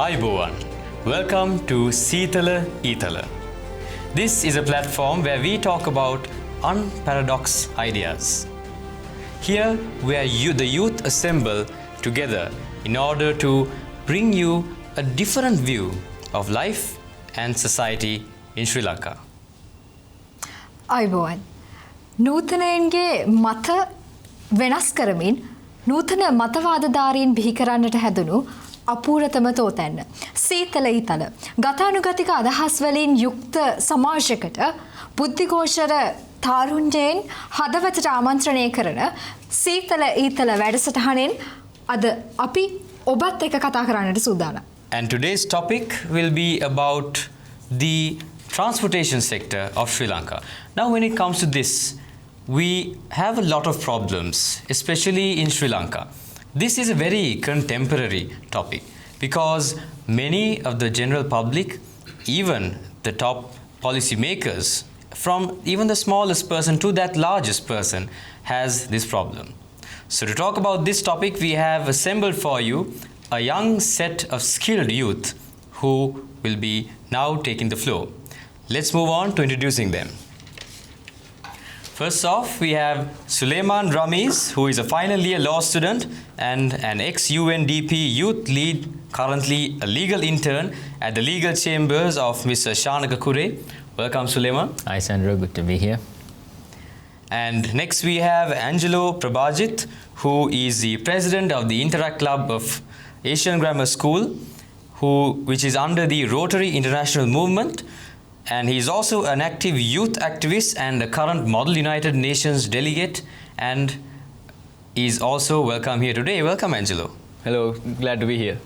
Ayubowan. Welcome to Seethala Eathala. This is a platform where we talk about unparadox ideas. Here, where the youth assemble together in order to bring you a different view of life and society in Sri Lanka. Ayubowan. නූතනයන්ගේ මත වෙනස් කරමින් නූතන මතවාදධාරීන් බිහි කරන්නට හැදුණු අපූර්වතම තෝතැන්න සීතල ඊතල ගතානුගතික අදහස් වලින් යුක්ත සමාජයකට බුද්ධිඝෝෂර තාරුණ්‍යයෙන් හදවතට ආමන්ත්‍රණය කරන සීතල ඊතල වැඩසටහනෙන් අද අපි ඔබත් එක්ක කතා කරන්නට සූදානම්. And today's topic will be about the transportation sector of Sri Lanka. Now when it comes to this, we have a lot of problems, especially in Sri Lanka. This is a very contemporary topic because many of the general public, even the top policy makers, from even the smallest person to that largest person, has this problem. So to talk about this topic, we have assembled for you a young set of skilled youth who will be now taking the floor. Let's move on to introducing them. First off, we have Suleiman Ramiz, who is a final year law student and an ex-UNDP youth lead, currently a legal intern at the legal chambers of Mr. Shanaka Kure. Welcome, Suleiman. Hi, Sandra. Good to be here. And next we have Angelo Prabhajit, who is the president of the Interact Club of Asian Grammar School, which is under the Rotary International Movement. And he is also an active youth activist and a current Model United Nations delegate, and is also welcome here today. Welcome, Angelo. Hello, glad to be here.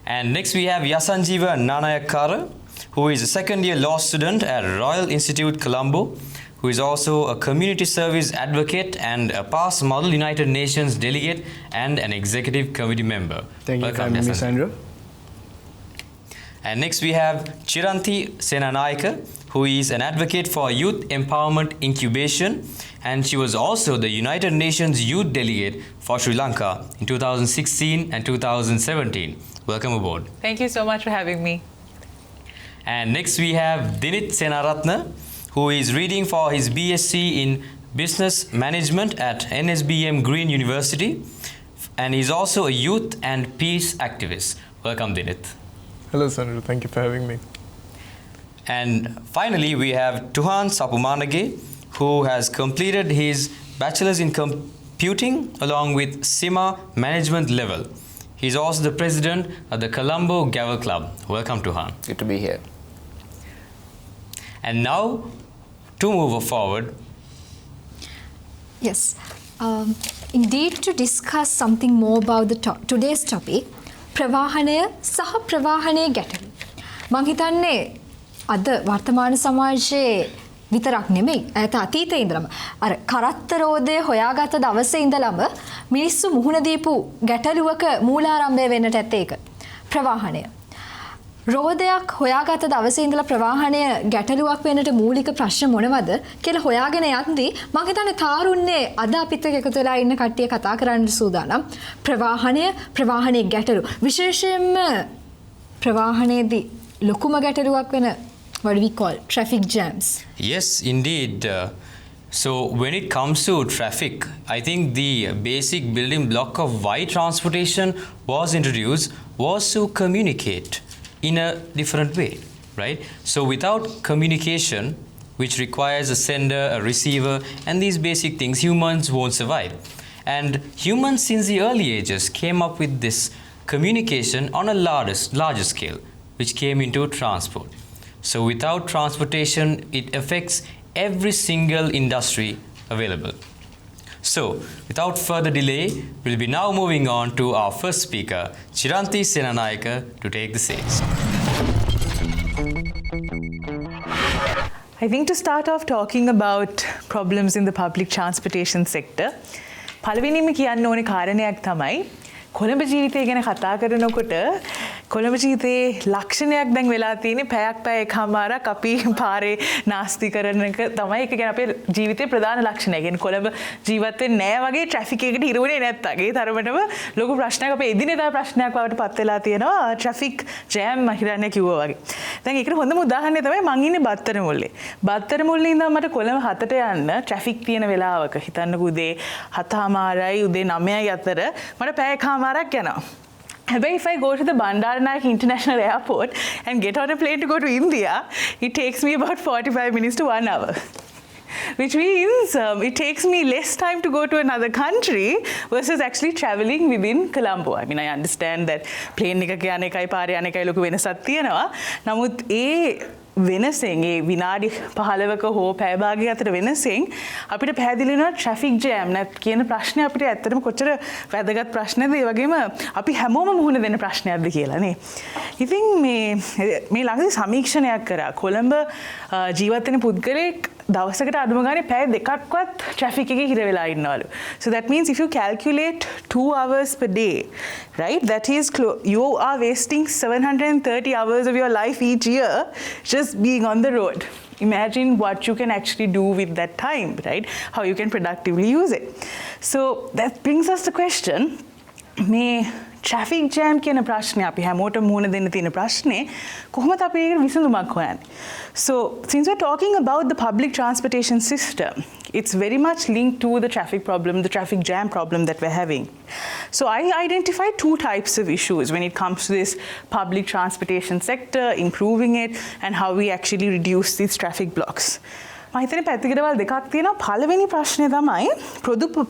And next we have Yasanjiva Nanayakara, who is a second year law student at Royal Institute Colombo, who is also a community service advocate and a past Model United Nations delegate and an executive committee member. Thank you for having me, Sandra. And next we have Chiranthi Senanayaka, who is an advocate for youth empowerment incubation, and she was also the United Nations Youth Delegate for Sri Lanka in 2016 and 2017. Welcome aboard. Thank you so much for having me. And next we have Dinit Senaratne, who is reading for his BSc in Business Management at NSBM Green University, and he's also a youth and peace activist. Welcome, Dinit. Hello, Sandra. Thank you for having me. And finally, we have Tuhan Sapumanage, who has completed his bachelor's in computing along with SIMA management level. He's also the president of the Colombo Gavel Club. Welcome, Tuhan. Good to be here. And now, to move forward. Yes. Indeed, to discuss something more about today's topic, ප්‍රවාහනය සහ ප්‍රවාහනයේ ගැටලු. මං හිතන්නේ අද වර්තමාන සමාජයේ විතරක් නෙමෙයි ඈත අතීතයේ ඉඳලම අර කරත්ත රෝදය හොයාගත්ත දවසේ ඉඳලම මිනිස්සු මුහුණ දීපු ගැටලුවක මූලාරම්භය වෙන්නට ඇත්තේ ඒක. ප්‍රවාහනය. රෝදයක් හොයාගත්ත දවසේ ඉඳලා ප්‍රවාහනය ගැටලුවක් වෙන්නට මූලික ප්‍රශ්න මොනවද කියලා හොයාගෙන යද්දී මම හිතන්නේ තාරුණ්‍යේ අද අපිත් එක්ක එකතු වෙලා ඉන්න කට්ටිය කතා කරන්න සූදානම්. ප්‍රවාහනයේ ගැටලු විශේෂයෙන්ම ප්‍රවාහනයේදී ලොකුම ගැටලුවක් වෙන what do we call traffic jams. Yes, indeed. So when it comes to traffic, I think the basic building block of why transportation was introduced was to communicate in a different way, right? So without communication, which requires a sender, a receiver, and these basic things, humans won't survive. And humans since the early ages came up with this communication on a larger scale, which came into transport. So without transportation, it affects every single industry available. So, without further delay, we'll be now moving on to our first speaker, Chiranthi Senanayaka, to take the stage. I think to start off talking about problems in the public transportation sector, පළවෙනිම කියන්න ඕනේ කාරණයක් තමයි කොළඹ ජීවිතය ගැන කතා කරනකොට කොළඹ ජීවිතේ ලක්ෂණයක් දැන් වෙලා තියෙන්නේ පැයක් පැය එකමාරක් අපි පාරේ නාස්ති කරන එක තමයි ඒක කියන්නේ අපේ ජීවිතේ ප්‍රධාන ලක්ෂණය. කියන්නේ කොළඹ ජීවත් වෙන්නේ නැහැ වගේ ට්‍රැෆික් එකකට හිරුවනේ නැත්තම් ඒ තරමටම ලොකු ප්‍රශ්නයක් අපේ එදිනෙදා ප්‍රශ්නයක් බවට පත් වෙලා තියෙනවා ට්‍රැෆික් ජෑම් මම හිතන්නේ කිව්වා වගේ. දැන් ඒකට හොඳම උදාහරණය තමයි මං ඉන්නේ බත්තර මුල්ලේ. බත්තර මුල්ලේ ඉඳන් මට කොළඹ 7ට යන්න ට්‍රැෆික් තියෙන වෙලාවක හිතන්නකෝ උදේ 7:00යි උදේ 9යි අතර මට පැය එකමාරක් යනවා. If I go to the Bandaranaike International Airport and get on a plane to go to India, it takes me about 45 minutes to 1 hour. Which means it takes me less time to go to another country versus actually traveling within Colombo. I mean, I understand that plane එකක යන එකයි පාරේ යන එකයි ලොකු වෙනසක් තියෙනවා. නමුත් ඒ වෙනසෙන් ඒ විනාඩි 15ක හෝ පැය භාගයක් අතර වෙනසෙන් අපිට පැහැදිලි වෙනවා ට්‍රැෆික් ජෑම් නැත් කියන ප්‍රශ්නේ අපිට ඇත්තටම කොච්චර වැදගත් ප්‍රශ්නද ඒ වගේම අපි හැමෝම මුහුණ දෙන ප්‍රශ්නයක්ද කියලා නේ. ඉතින් මේ ළඟදී සමීක්ෂණයක් කරා කොළඹ ජීවත් වෙන පුද්ගලෙක් දවසකට අඩුම ගානේ පැය දෙකක්වත් ට්‍රැෆික් එකේ හිර වෙලා ඉන්නවලු. So that means if you calculate 2 hours per day, right, that is you are wasting 730 hours of your life each year just being on the road. Imagine what you can actually do with that time, right? How you can productively use it. So that brings us the question, මේ traffic jam කියන ප්‍රශ්නේ අපි හැමෝටම මුහුණ දෙන්න තියෙන ප්‍රශ්නේ කොහොමද අපි ඒකට විසඳුමක් හොයන්නේ? So since we're talking about the public transportation system, it's very much linked to the traffic problem, the traffic jam problem that we're having. So I identified 2 types of issues when it comes to this public transportation sector, improving it, and how we actually reduce these traffic blocks. මම හිතන්නේ පැතිකඩවල් දෙකක් තියෙනවා. පළවෙනි ප්‍රශ්නේ තමයි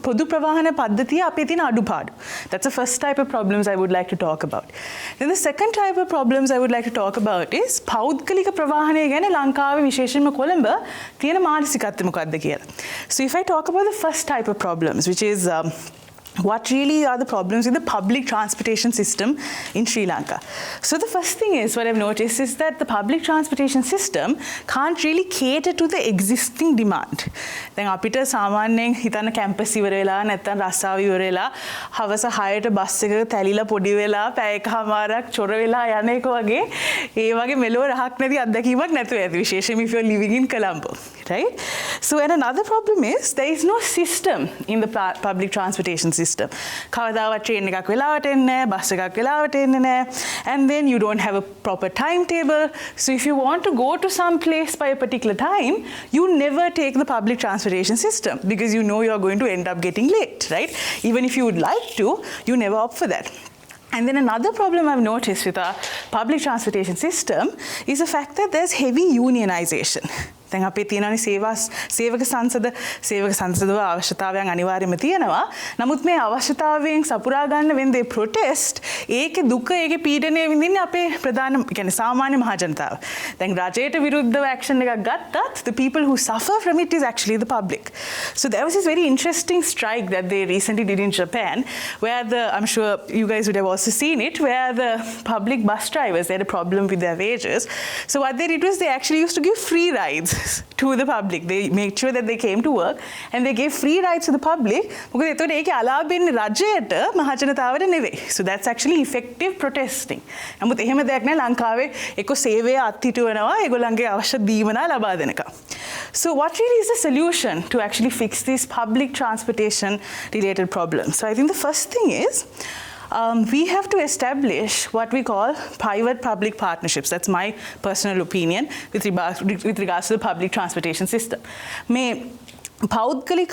පොදු ප්‍රවාහන පද්ධතිය අපේ තියෙන අඩුපාඩු. That's the first type of problems I would like to talk about. Then the second type of problems I would like to talk about is පෞද්ගලික ප්‍රවාහනය ගැන ලංකාවේ විශේෂයෙන්ම කොළඹ තියෙන මානසිකත්වය මොකක්ද කියලා. So if I talk about the first type of problems, which is what really are the problems with the public transportation system in Sri Lanka. So the first thing is, what I've noticed is that the public transportation system can't really cater to the existing demand. දැන් අපිට සාමාන්‍යයෙන් හිතන්න campus ඉවර වෙලා නැත්නම් රස්සාව ඉවර වෙලා හවස 6ට බස් එකක තැලිලා පොඩි වෙලා පැය එකමාරක් චොර වෙලා යන එක වගේ ඒ වගේ මෙලෝ රහක් නැති අත්දැකීමක් නැතුව ඇති විශේෂයෙන්ම if you're living in Colombo, right? So and another problem is there is no system in the public transportation system. කවදාවත් train එකක් වෙලාවට එන්නේ නැහැ, බස් එකක් වෙලාවට එන්නේ නැහැ, and then you don't have a proper timetable. So if you want to go to some place by a particular time, you never take the public transportation system because you know you're going to end up getting late, right? Even if you would like to, you never opt for that. And then another problem I've noticed with our public transportation system is the fact that there's heavy unionization. දැන් අපේ තියෙනනේ සේවක සංසදව අවශ්‍යතාවයන් අනිවාර්යයෙන්ම තියෙනවා. නමුත් මේ අවශ්‍යතාවයෙන් සපුරා ගන්න when they protest ඒකේ දුක ඒකේ පීඩනය විඳින්නේ අපේ ප්‍රධාන කියන්නේ සාමාන්‍ය මහ ජනතාව. දැන් රජයට විරුද්ධව action එකක් ගත්තත් the people who suffer from it is actually the public. So there was this very interesting strike that they recently did in Japan where I'm sure you guys would have also seen it, where the public bus drivers, they had a problem with their wages. So what they did was they actually used to give free rides to the public. They made sure that they came to work and they gave free rides to the public. මොකද එතකොට ඒකේ අලාභෙන්නේ රජයට මහ ජනතාවට නෙවෙයි. So that's actually effective protesting. නමුත් එහෙම දෙයක් නෑ ලංකාවේ එක්ක සේවය අත්හිටුවනවා ඒගොල්ලන්ගේ අවශ්‍ය දීමනා ලබා දෙනකම්. So what really is the solution to actually fix these public transportation related problems? So I think the first thing is we have to establish what we call private-public partnerships. That's my personal opinion with regards to the public transportation system. මේ පෞද්ගලික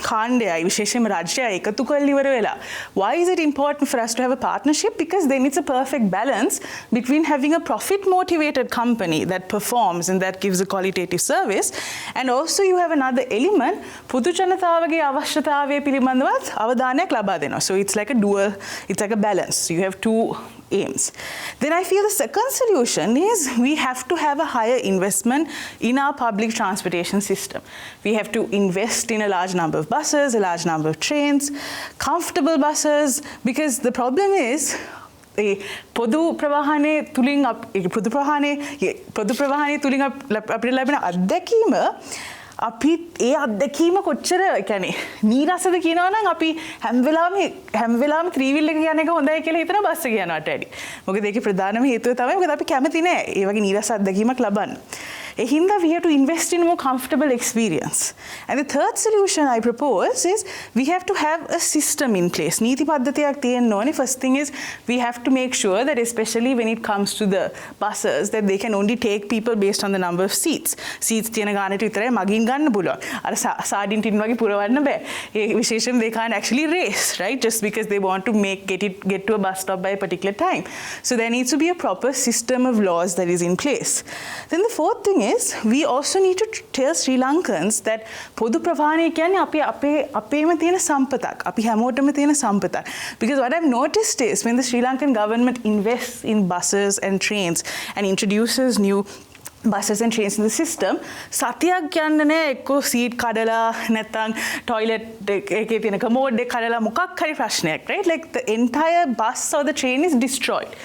කාණ්ඩයයි විශේෂයෙන්ම රාජ්‍යයයි එකතු කරලා ඉවර වෙලා why is it important for us to have a partnership? Because then it's a perfect balance between having a profit motivated company that performs and that gives a qualitative service, and also you have another element පොදු ජනතාවගේ අවශ්‍යතාවය පිළිබඳවත් අවධානයක් ලබා දෙනවා. So it's like a balance. You have two aims. Then I feel the second solution is we have to have a higher investment in our public transportation system. We have to invest in a large number of buses, a large number of trains, comfortable buses, because the problem is පොදු ප්‍රවාහනයේ තුලින් අපිට ලැබෙන අත්දැකීම අපි ඒ අත්දැකීම කොච්චර කියන්නේ නීරසද කියනවා නම් අපි හැම වෙලාවෙම ත්‍රිවිල් එක යන එක හොඳයි කියලා හිතන බස් එක යනවට වැඩි. මොකද ඒකේ ප්‍රධානම හේතුව තමයි මොකද අපි කැමති නෑ ඒ වගේ නීරස අත්දැකීමක් ලබන්න. ඒ හින්දා we have to invest in a more comfortable experience. And the third solution I propose is we have to have a system in place. නීති පද්ධතියක් තියෙන්න ඕනේ. First thing is we have to make sure that especially when it comes to the buses that they can only take people based on the number of seats. Seats තියෙන ගානට විතරයි මගින් ගන්න පුළුවන්. අර සාඩින් ටින් වගේ පුරවන්න බෑ. ඒ විශේෂයෙන් they can't actually race, right? Just because they want to get to a bus stop by a particular time. So there needs to be a proper system of laws that is in place. Then the fourth thing is we also need to tell Sri Lankans that පොදු ප්‍රවාහනය කියන්නේ අපේම තියෙන සම්පතක්. අපි හැමෝටම තියෙන සම්පතක්. Because what I've noticed is when the Sri Lankan government invests in buses and trains and introduces new buses and trains in the system සතියක් යන්න නෑ එක්කෝ සීට් කඩලා නැත්නම් ටොයිලට් එකේ තියෙන කමෝඩ් එක කඩලා මොකක් හරි ප්‍රශ්නයක්, right? Like the entire bus or the train is destroyed.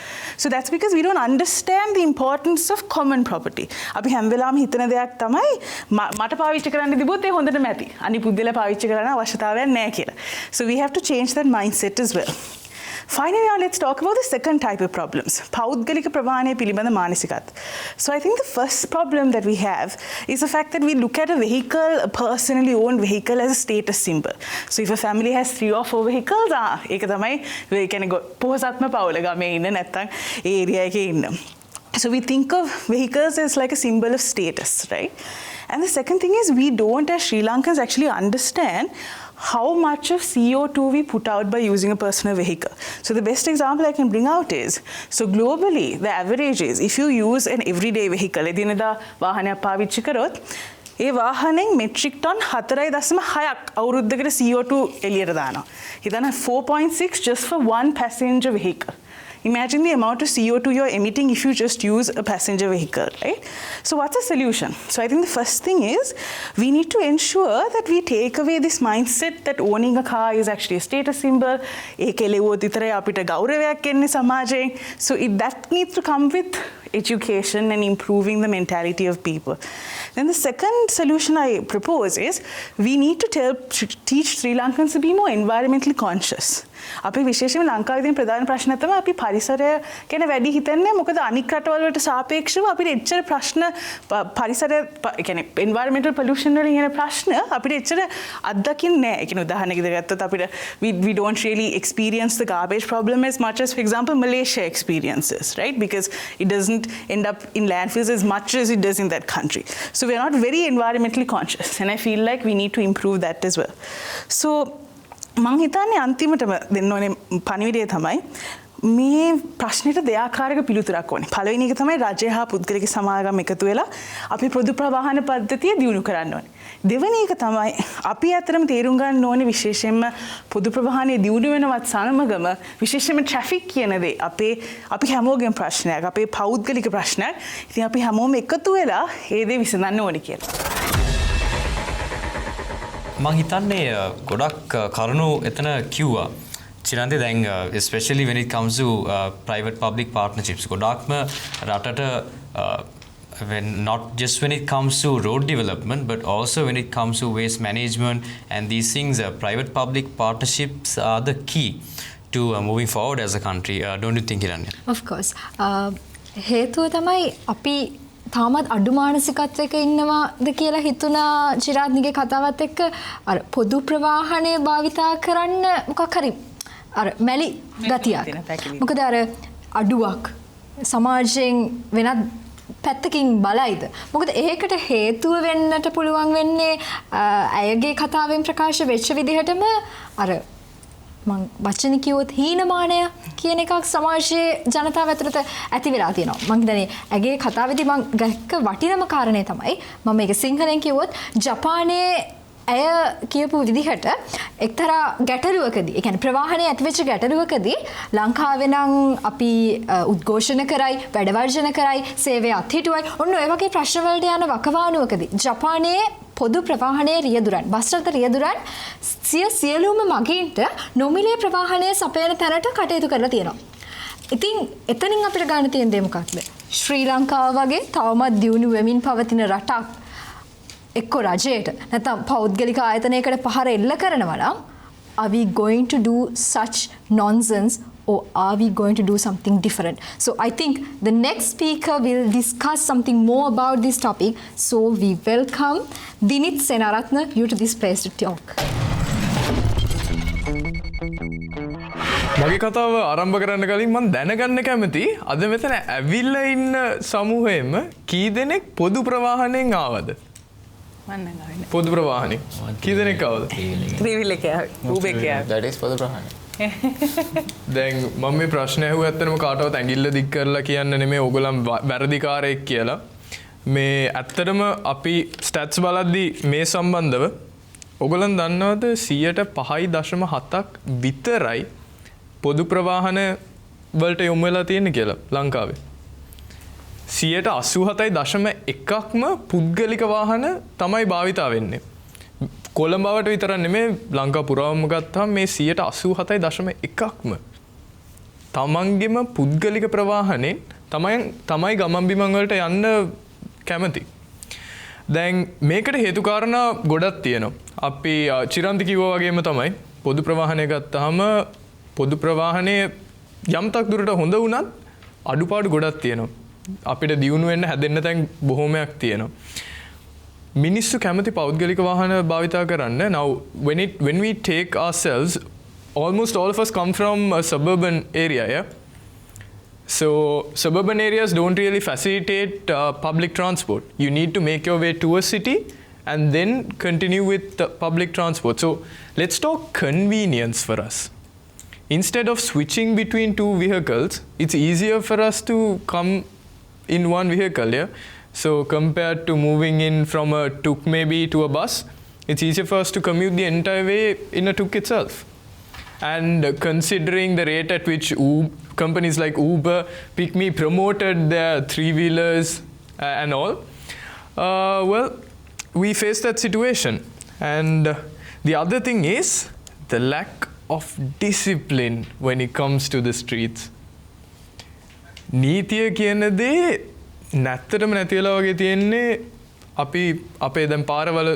So that's because we don't understand the importance of common property. අපි හැම වෙලාවෙම හිතන දෙයක් තමයි මට පාවිච්චි කරන්න තිබුත් ඒ හොඳටම ඇති. අනිත් පුද්ගලයා පාවිච්චි කරන්න අවශ්‍යතාවයක් නැහැ කියලා. So we have to change that mindset as well. Finally, now let's talk about the second type of problems. පෞද්ගලික ප්‍රවාහනය පිළිබඳ මානසිකත්ව. So I think the first problem that we have is the fact that we look at a vehicle, a personally owned vehicle, as a status symbol. So if a family has 3 or 4 vehicles, ඒක තමයි ඒ කියන්නේ පොහොසත්ම පවුල ගමේ ඉන්න නැත්නම් ඒ area එකේ ඉන්න. So we think of vehicles as like a symbol of status, right? And the second thing is we don't as Sri Lankans actually understand how much of CO2 we put out by using a personal vehicle. So the best example I can bring out is, so globally the average is if you use an everyday vehicle, එදිනෙදා වාහනයක් පාවිච්චි කරොත් ඒ වාහනෙන් metric ton 4.6ක් අවුරුද්දකට CO2 එළියට දානවා. හිතන්න 4.6 just for one passenger vehicle. Imagine the amount of CO2 you're emitting if you just use a passenger vehicle, right? So what's the solution? So I think the first thing is we need to ensure that we take away this mindset that owning a car is actually a status symbol. ඒකේ ලෙවුවොත් විතරයි අපිට ගෞරවයක් එන්නේ සමාජයෙන්. So that needs to come with education and improving the mentality of people. Then the second solution I propose is we need to teach Sri Lankans to be more environmentally conscious. අපි විශේෂයෙන්ම ලංකාවේ තියෙන ප්‍රධාන ප්‍රශ්න තමයි අපි පරිසරය ගැන වැඩි හිතන්නේ මොකද අනික් රටවල් වලට සාපේක්ෂව අපිට එච්චර ප්‍රශ්න පරිසරය කියන්නේ environmental pollution වලින් එන ප්‍රශ්න අපිට එච්චර අත්දකින්නේ නැහැ. ඒ කියන්නේ උදාහරණයකට ගත්තොත් අපිට we don't really experience the garbage problem as much as for example Malaysia experiences, right? Because it doesn't end up in landfills as much as it does in that country. So we are not very environmentally conscious and I feel like we need to improve that as well. So මං හිතන්නේ අන්තිමටම දෙන්න ඕනේ පණිවිඩය තමයි මේ ප්‍රශ්නෙට දෙආකාරයක පිළිතුරක් ඕනේ. පළවෙනි එක තමයි රජය හා පුද්ගලික සමාගම් එකතු වෙලා අපි පොදු ප්‍රවාහන පද්ධතිය දියුණු කරන්න ඕනේ. දෙවෙනි එක තමයි අපි අතරම තේරුම් ගන්න ඕනේ විශේෂයෙන්ම පොදු ප්‍රවාහනයේ දියුණු වෙනවත් සමගම විශේෂයෙන්ම ට්‍රැෆික් කියන දේ අපි හැමෝගෙම ප්‍රශ්නයක්, අපේ පෞද්ගලික ප්‍රශ්නයක්. ඉතින් අපි හැමෝම එකතු වෙලා ඒ දේ විසඳන්න ඕනේ කියලා. මං හිතන්නේ ගොඩක් කරුණු එතන කිව්වා. චිරන්තේ දැන් especially when it comes to private public partnerships ගොඩක්ම රටට not just when it comes to road development but also when it comes to waste management and these things private public partnerships are the key to moving forward as a country. Don't you think, Hiranya? Of course. හේතුව තමයි අපි තාමත් අඩු මානසිකත්වයක ඉන්නවාද කියලා හිතුණා චිරාත්නිගේ කතාවත් එක්ක අර පොදු ප්‍රවාහනය භාවිතා කරන්න මොකක් හරි අර මැලි ගතියක්. මොකද අර අඩුවක් සමාජයෙන් වෙනත් පැත්තකින් බලයිද. මොකද ඒකට හේතුව වෙන්නට පුළුවන් වෙන්නේ අයගේ කතාවෙන් ප්‍රකාශ වෙච්ච විදිහටම අර මං වචන කිව්වොත් හීනමානය කියන එකක් සමාජයේ ජනතාව ඇතුළත ඇති වෙලා තියෙනවා. මං හිතන්නේ ඇගේ කතාවේදී මං ගක්ක වටිනම කාරණේ තමයි මම මේක සිංහලෙන් කිව්වොත් ජපානයේ ඇය කියපු විදිහට එක්තරා ගැටලුවකදී ඒ කියන්නේ ප්‍රවාහනයේ ඇතිවෙච්ච ගැටලුවකදී ලංකාවේ නම් අපි උද්ඝෝෂණ කරයි වැඩ වර්ජන කරයි සේවය අත්හිටුවයි ඔන්න ඔය වගේ ප්‍රශ්න වලට යන වකවානුවකදී ජපානයේ පොදු ප්‍රවාහනයේ රියදුරන් බස් රථ රියදුරන් සියලුම මගීන්ට නොමිලේ ප්‍රවාහනය සපයන තැනට කටයුතු කරලා තියෙනවා. ඉතින් එතනින් අපිට ගන්න තියෙන දේ මොකක්ද? ශ්‍රී ලංකාව වගේ තවමත් දියුණු වෙමින් පවතින රටක් එක්ක රජයට නැත්නම් පෞද්ගලික ආයතනයකට පහර එල්ල කරනවා නම් are we going to do such nonsense or are we going to do something different? So I think the next speaker will discuss something more about this topic. So we welcome Dinit Senaratne you to this place to talk. මගේ කතාව ආරම්භ කරන්න කලින් මම දැනගන්න කැමති අද මෙතන ඇවිල්ලා ඉන්න සමූහයෙම කී දෙනෙක් පොදු ප්‍රවාහනයෙන් ආවද? පොදු ප්‍රවාහනේ කී දෙනෙක් ආවද? ත්‍රිවිල් එකේ ඌබේ එකේ That is පොදු ප්‍රවාහනය. දැන් මම මේ ප්‍රශ්නේ අහුව ඇත්තටම කාටවත් ඇඟිල්ල දික් කරලා කියන්න නෙමෙයි ඕගොල්ලන් වැරදිකාරයෙක් කියලා. මේ ඇත්තටම අපි ස්ටැට්ස් බලද්දී මේ සම්බන්ධව ඕගොල්ලන් දන්නවද 5.7ක් විතරයි පොදු ප්‍රවාහන වලට යොමු වෙලා තියෙන්නේ කියලා ලංකාවේ. 87.1%ක්ම පුද්ගලික වාහන තමයි භාවිතා වෙන්නේ. කොළඹවට විතරක් නෙමෙයි ලංකා පුරාම ගත්තාම මේ 87.1%ක්ම තමන්ගේම පුද්ගලික ප්‍රවාහනේ තමයි ගමන් බිමන් වලට යන්න කැමති. දැන් මේකට හේතු කාරණා ගොඩක් තියෙනවා. අපි චිරන්ති කිව්වා වගේම තමයි පොදු ප්‍රවාහනය ගත්තාම පොදු ප්‍රවාහනයේ යම්තක් දුරට හොඳ වුණත් අඩුපාඩු ගොඩක් තියෙනවා. අපිට දියුණු වෙන්න හැදෙන්න තැන් බොහොමයක් තියෙනවා. මිනිස්සු කැමති පෞද්ගලික වාහන භාවිතා කරන්න. Now when we take ourselves, almost all of us come from a suburban area, yeah? So suburban areas don't really facilitate public transport. You need to make your way to a city and then continue with public transport. So let's talk convenience for us. Instead of switching between two vehicles, it's easier for us to come in one vehicle, yeah? So compared to moving in from a tuk maybe to a bus, it's easier for us to commute the entire way in a tuk itself. And considering the rate at which companies like Uber, Pick Me promoted their three-wheelers and all, well, we face that situation. And the other thing is the lack of discipline when it comes to the streets. නීතිය කියන දේ නැත්තටම නැති වෙලා වගේ තියෙන්නේ අපි අපේ දැන් පාරවල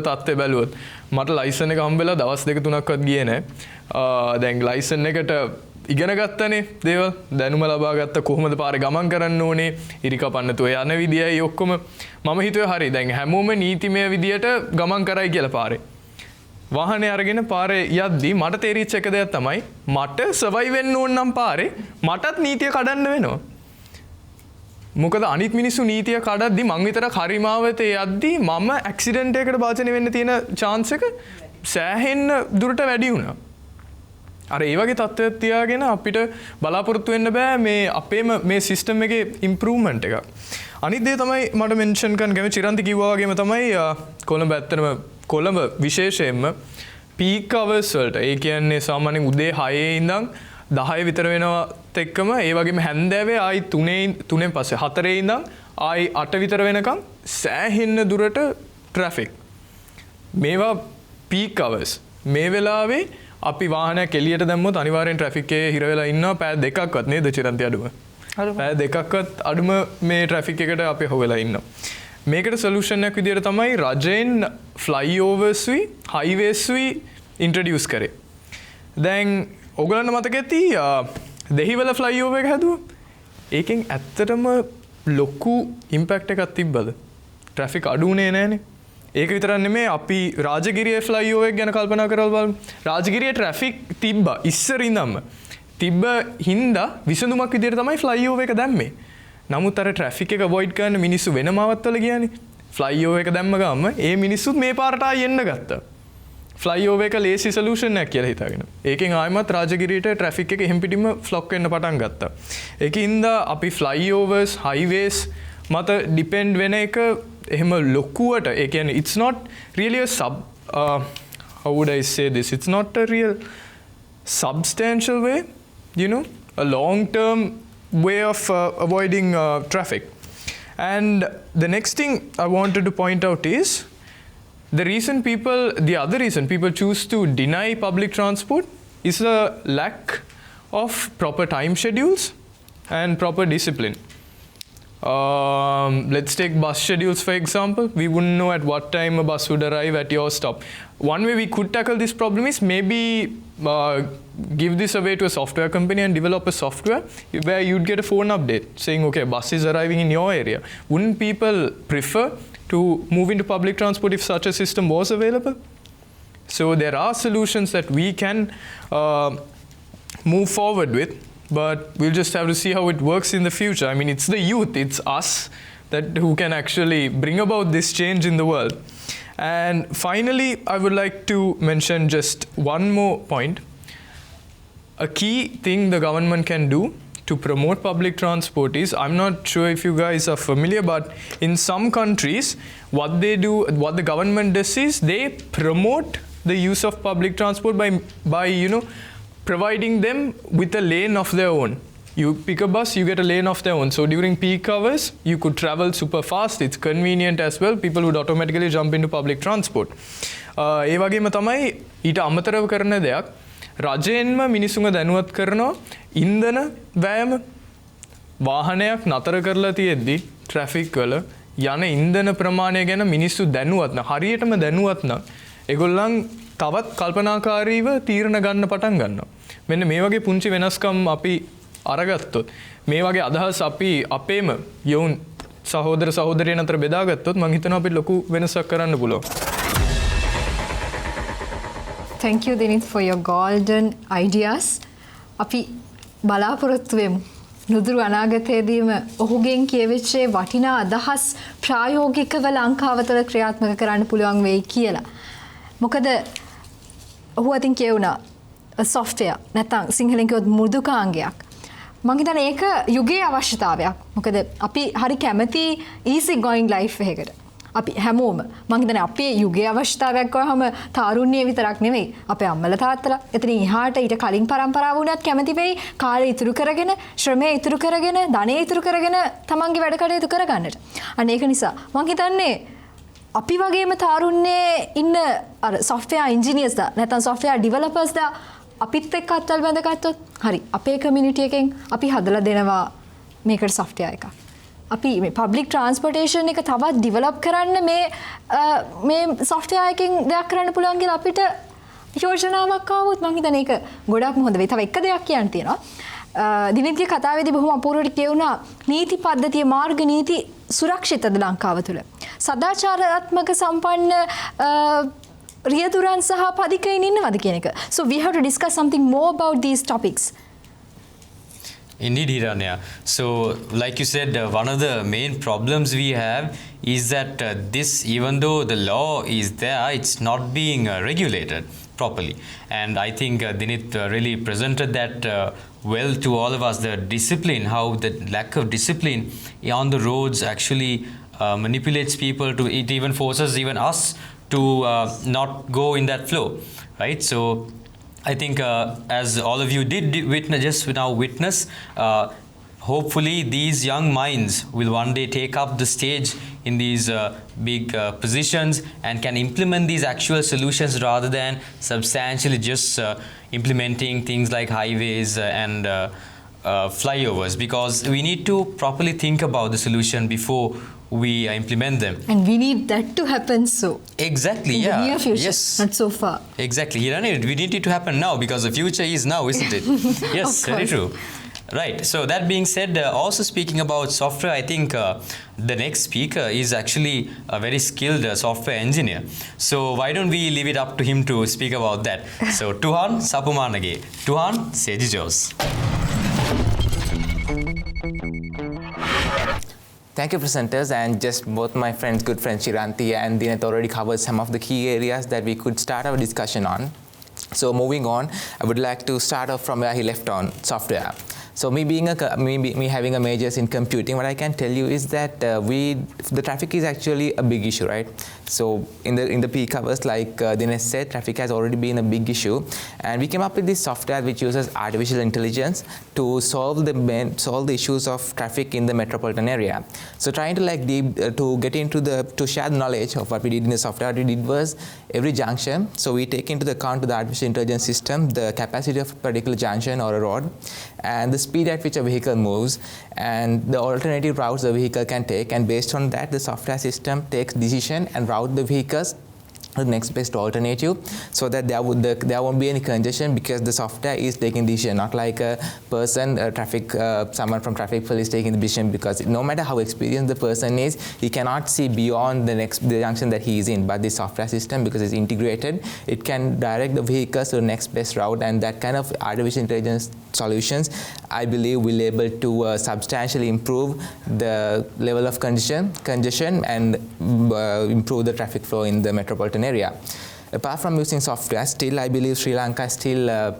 තත්ත්වය බැලුවොත් මට ලයිසන් එක හම්බෙලා දවස් 2-3ක්වත් ගියේ නැහැ. දැන් ලයිසන් එකට ඉගෙන ගත්තනේ දේවල් දැනුම ලබා ගත්ත කොහොමද පාරේ ගමන් කරන්න ඕනේ ඉරි කපන්න නැතුව යන විදියයි ඔක්කොම මම හිතුවේ හරි දැන් හැමෝම නීතිමය විදියට ගමන් කරයි කියලා පාරේ. වාහනේ අරගෙන පාරේ යද්දි මට තේරිච්ච එක දෙයක් තමයි මට සර්වයිව් වෙන්න ඕන නම් පාරේ මටත් නීතිය කඩන්න වෙනවා. මොකද අනිත් මිනිස්සු නීතිය කඩද්දි මං විතරක් හරි මාවතේ යද්දි මම ඇක්සිඩන්ට් එකකට භාජනය වෙන්න තියෙන chance එක සෑහෙන්න දුරට වැඩි වුණා. අර ඒ වගේ තත්ත්වයක් තියාගෙන අපිට බලාපොරොත්තු වෙන්න බෑ මේ අපේම මේ සිස්ටම් එකේ ඉම්ප්‍රූව්මන්ට් එකක්. අනිත් දේ තමයි මට මෙන්ෂන් කරන්න කැමති චිරන්ති කිව්වා වගේම තමයි කොළඹ ඇත්තටම කොළඹ විශේෂයෙන්ම පීක් අවර්ස් වලට ඒ කියන්නේ සාමාන්‍යයෙන් උදේ 6 ඉඳන් 10 විතර වෙනවත් එක්කම ඒ වගේම හැන්දෑවේ ආයි 3න් පස්සේ 4 ඉඳන් ආයි 8 විතර වෙනකම් සෑහෙන්න දුරට ට්‍රැෆික්. මේවා පීක් අවර්ස්. මේ වෙලාවේ අපි වාහනයක් එළියට දැම්මොත් අනිවාර්යෙන් ට්‍රැෆික් එකේ හිර වෙලා ඉන්නවා පැය දෙකක්වත් නේද චිරන්ති අඩුම. පැය දෙකක්වත් අඩුම මේ ට්‍රැෆික් එකට අපි හොවෙලා ඉන්නවා. මේකට සොලියුෂන් එකක් විදියට තමයි රජයෙන් ෆ්ලයිಓවර්ස් හයිවේස් ඉන්ට්‍රොඩියුස් කරේ. දැන් ඔයගලන්ට මතක ඇති දෙහිවල ෆ්ලයිಓවර් එක හැදුවා. ඒකෙන් ඇත්තටම ලොකු ඉම්පැක්ට් එකක් තිබ්බද? ට්‍රැෆික් අඩු වුණේ නැහනේ. ඒක විතරක් නෙමෙයි අපි රාජගිරියේ ෆ්ලයිಓවර් එක ගැන කල්පනා කරලා බලමු. රාජගිරියේ ට්‍රැෆික් තිබ්බා ඉස්සර ඉඳන්ම. තිබ්බ හින්දා විසඳුමක් විදියට තමයි ෆ්ලයිಓවර් එක දැම්මේ. නමුත් අර ට්‍රැෆික් එක අවොයිඩ් කරන්න මිනිස්සු වෙන මාවත්වල ගියානේ. ෆ්ලයිಓවර් එක දැම්ම ගාම ඒ මිනිස්සුත් මේ පාරට ආයෙ එන්න ගත්තා. ෆ්ලයිಓවර් එක ලේසි සොලියුෂන් එකක් කියලා හිතාගෙන. ඒකෙන් ආයෙමත් රාජගිරියට ට්‍රැෆික් එක එහෙම් පිටින්ම ෆ්ලොක් වෙන්න පටන් ගත්තා. ඒකින්ද අපි ෆ්ලයිಓවර්ස් හයිවේස් මත ඩිපෙන්ඩ් වෙන එක එහෙම ලොකුවට ඒ කියන්නේ it's not really a how would I say this, it's not a real substantial way, you know, a long term way of avoiding traffic. And the next thing I wanted to point out is the other reason people choose to deny public transport is a lack of proper time schedules and proper discipline. Let's take bus schedules for example. We wouldn't know at what time a bus would arrive at your stop. One way we could tackle this problem is maybe give this away to a software company and develop a software where you'd get a phone update saying, okay, bus is arriving in your area. Wouldn't people prefer to move into public transport if such a system was available? So there are solutions that we can move forward with, but we'll just have to see how it works in the future. I mean, it's the youth, it's us who can actually bring about this change in the world. And finally, I would like to mention just one more point. A key thing the government can do to promote public transport is, I'm not sure if you guys are familiar, but in some countries, what the government does is they promote the use of public transport by providing them with a lane of their own. You pick a bus, you get a lane of their own. So during peak hours, you could travel super fast. It's convenient as well. People would automatically jump into public transport. ඒ වගේම තමයි ඊට අමතරව කරන දෙයක් රජයෙන්ම මිනිසුන්ව දැනුවත් කරනවා ඉන්ධන වැයම වාහනයක් නතර කරලා තියෙද්දි ට්‍රැෆික් වල යන ඉන්ධන ප්‍රමාණය ගැන මිනිස්සු දැනුවත් නම් හරියටම දැනුවත් නම් ඒගොල්ලන් තවත් කල්පනාකාරීව තීරණ ගන්න පටන් ගන්නවා. මෙන්න මේ වගේ පුංචි වෙනස්කම් අපි අරගත්තොත් මේ වගේ අදහස් අපි අපේම යොවුන් සහෝදර සහෝදරයන් අතර බෙදාගත්තොත් මම හිතනවා අපිට ලොකු වෙනසක් කරන්න පුළුවන්. Thank you Dinith for your golden ideas. අපි බලාපොරොත්තු වෙමු. නුදුරු අනාගතයේදීම ඔහුගෙන් කියවෙච්ච වටිනා අදහස් ප්‍රායෝගිකව ලංකාව තුළ ක්‍රියාත්මක කරන්න පුළුවන් වෙයි කියලා. මොකද ඔහු අතින් කියවුණා software නැත්නම් සිංහලෙන් කිව්වොත් මෘදුකාංගයක්. මම හිතන්නේ ඒක යුගයේ අවශ්‍යතාවයක්. මොකද අපි හරි කැමති easy going life එකකට. අපි හැමෝම මම හිතන්නේ අපේ යුගයේ අවශ්‍යතාවයක් වහම තාරුණ්‍ය විතරක් නෙවෙයි. අපේ අම්මලා තාත්තලා එතනින් එහාට ඊට කලින් පරම්පරාව වුණත් කැමති වෙයි කාලය ඉතුරු කරගෙන, ශ්‍රමය ඉතුරු කරගෙන, ධනය ඉතුරු කරගෙන තමන්ගේ වැඩ කටයුතු කරගන්නට. අන්න ඒක නිසා මම හිතන්නේ අපි වගේම තාරුණ්‍යයේ ඉන්න අර software engineers ලා නැත්නම් software developers ලා අපිත් එක්ක අත්වල බැඳගත්තොත් හරි අපේ community එකෙන් අපි හදලා දෙනවා මේකට software එකක්. අපි මේ public transportation එක තවත් develop කරන්න මේ software එකෙන් දෙයක් කරන්න පුළුවන් කියලා අපිට යෝජනාවක් ආවොත් මම හිතන්නේ ඒක ගොඩක්ම හොඳ වෙයි. තව එක දෙයක් කියන්න තියෙනවා. දිනිත්ගේ කතාවේදී බොහොම අපූර්වට කියුණා නීති පද්ධතිය මාර්ග නීති සුරක්ෂිතද ලංකාව තුළ. සදාචාරාත්මක සම්පන්න රියදුරන් සහ පදිකයින් ඉන්නවද කියන එක. So we have to discuss something more about these topics. Indeed, Hiranya. So, like you said, one of the main problems we have is that even though the law is there, it's not being regulated properly. And I think Dinith really presented that well to all of us, the discipline, how the lack of discipline on the roads actually manipulates people to, it even forces even us to not go in that flow, right? So I think as all of you did witness, hopefully these young minds will one day take up the stage in these big positions and can implement these actual solutions rather than substantially just implementing things like highways and flyovers, because we need to properly think about the solution before we implement them. And we need that to happen so. Exactly, in yeah. the near future, yes. not so far. Exactly. We need it to happen now because the future is now, isn't it? Yes, very true. Right. So that being said, also speaking about software, I think the next speaker is actually a very skilled software engineer. So why don't we leave it up to him to speak about that? So Tuhan Sapumanage. Tuhan Sejijos. Thank you, presenters, and just both my friends, good friends Shiranti and Dinith already covered some of the key areas that we could start our discussion on. So moving on, I would like to start off from where he left on software. So me having a majors in computing, what I can tell you is that the traffic is actually a big issue, right? So in the peak hours, like Dinesh said, traffic has already been a big issue, and we came up with this software which uses artificial intelligence to solve the issues of traffic in the metropolitan area. So trying to to share the knowledge of what we did in the software, what we did was every junction. So we take into account to the artificial intelligence system the capacity of a particular junction or a road, and the speed at which a vehicle moves and the alternative routes the vehicle can take, and based on that the software system takes decision and route the vehicles the next best alternative, so that there won't be any congestion, because the software is taking decision, not like a person, someone from traffic police taking the decision, because no matter how experienced the person is, he cannot see beyond the junction that he is in. But the software system, because it's integrated, it can direct the vehicles to the next best route, and that kind of artificial intelligence solutions, I believe, will be able to substantially improve the level of congestion and improve the traffic flow in the metropolitan area. Apart from using software, still I believe Sri Lanka still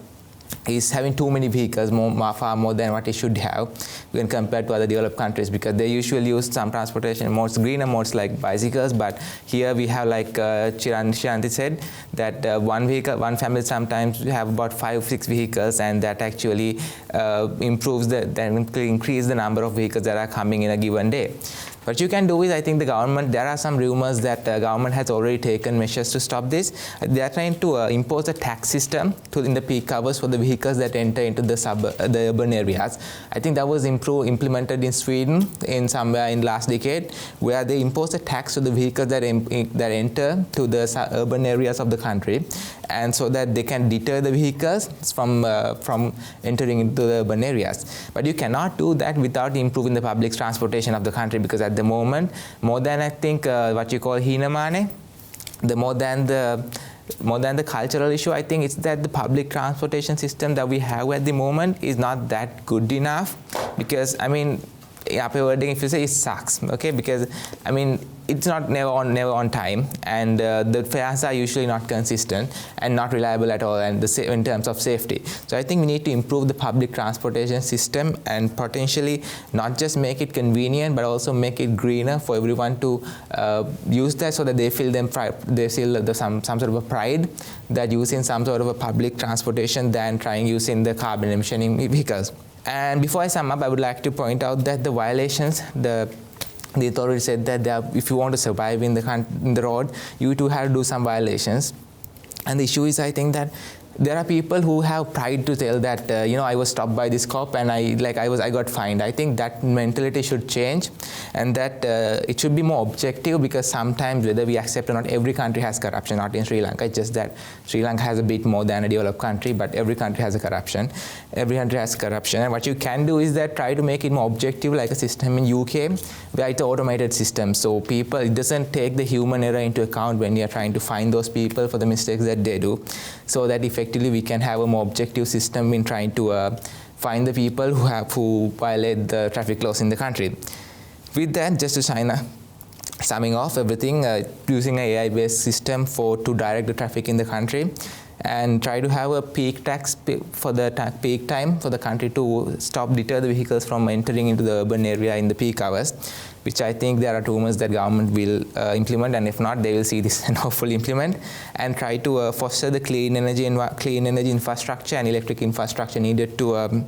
is having too many vehicles, far more than what it should have when compared to other developed countries, because they usually use some transportation modes, greener modes like bicycles, but here we have, like Chiranti said, that one family sometimes have about 5-6 vehicles, and that actually increase the number of vehicles that are coming in a given day. What you can do is, I think the government, there are some rumors that the government has already taken measures to stop this. They are trying to impose a tax system in the peak hours for the vehicles that enter into the urban areas. I think that was implemented in Sweden in somewhere in last decade, where they imposed a tax to the vehicles that enter to the urban areas of the country, and so that they can deter the vehicles from entering into the urban areas. But you cannot do that without improving the public transportation of the country, because at the moment, more than I think what you call hinamane, more than the cultural issue, I think it's that the public transportation system that we have at the moment is not that good enough. Because I mean, wording, if you say, it sucks, okay? Because I mean, it's never on time, and the fares are usually not consistent and not reliable at all, and in terms of safety. So I think we need to improve the public transportation system, and potentially not just make it convenient, but also make it greener for everyone to use that, so that they feel some sort of a pride that using some sort of a public transportation than trying using the carbon emission vehicles. And before I sum up, I would like to point out that the violations, the authority said that if you want to survive in the road, you too have to do some violations. And the issue is, I think, that there are people who have pride to tell that I was stopped by this cop and I got fined. I think that mentality should change, and that it should be more objective, because sometimes, whether we accept or not, every country has corruption, not in Sri Lanka. It's just that Sri Lanka has a bit more than a developed country, but every country has corruption. Every country has corruption, and what you can do is that try to make it more objective, like a system in UK, where it's an automated system. So it doesn't take the human error into account when you're trying to find those people for the mistakes that they do, so that effectively we can have a more objective system in trying to find the people who violate the traffic laws in the country. With that, just to summing off everything, using an AI-based system to direct the traffic in the country, and try to have a peak tax for the peak time for the country to deter the vehicles from entering into the urban area in the peak hours, which I think there are rumors that government will implement, and if not, they will see this and hopefully implement, and try to foster the clean energy infrastructure and electric infrastructure needed to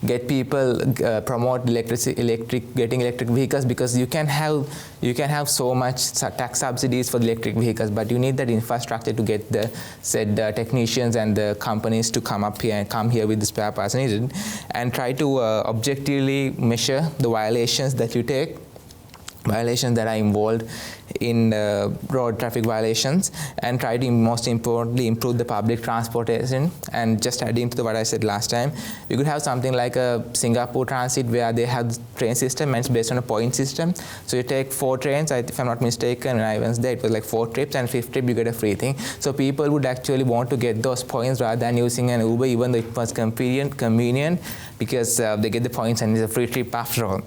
get people promote getting electric vehicles, because you can have so much tax subsidies for the electric vehicles, but you need that infrastructure to get the said technicians and the companies to come here with the spare parts needed, and try to objectively measure the violations that you take, violations that are involved in road traffic violations, and try to, most importantly, improve the public transportation. And just adding to what I said last time, we could have something like a Singapore transit, where they have the train system and it's based on a point system. So you take 4 trains, if I'm not mistaken, when I was there, it was like 4 trips, and 5th trip you get a free thing. So people would actually want to get those points rather than using an Uber, even though it was convenient, because they get the points and it's a free trip after all.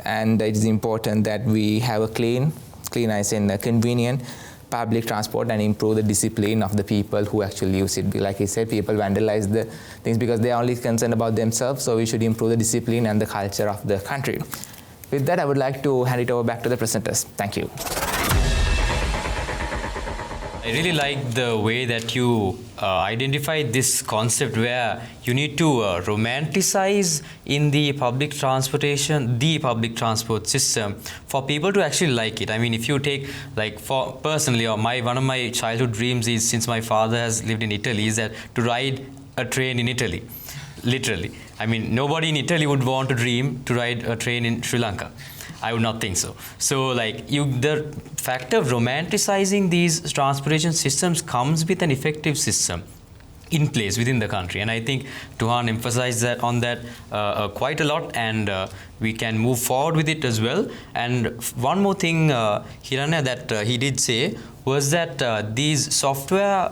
And it is important that we have a clean as in convenient public transport, and improve the discipline of the people who actually use it. Like I said, people vandalize the things because they are only concerned about themselves, so we should improve the discipline and the culture of the country. With that, I would like to hand it over back to the presenters. Thank you. I really like the way that you identified this concept where you need to romanticize in the public public transport system for people to actually like it. I mean, if you take, like, for personally, or one of my childhood dreams is, since my father has lived in Italy, is that to ride a train in Italy. literally. I mean, nobody in Italy would want to dream to ride a train in Sri Lanka. I would not think so. So like the fact of romanticizing these transportation systems comes with an effective system in place within the country, and I think Tuhan emphasized that on that quite a lot, and we can move forward with it as well. And one more thing, Hiranya, that he did say was that these software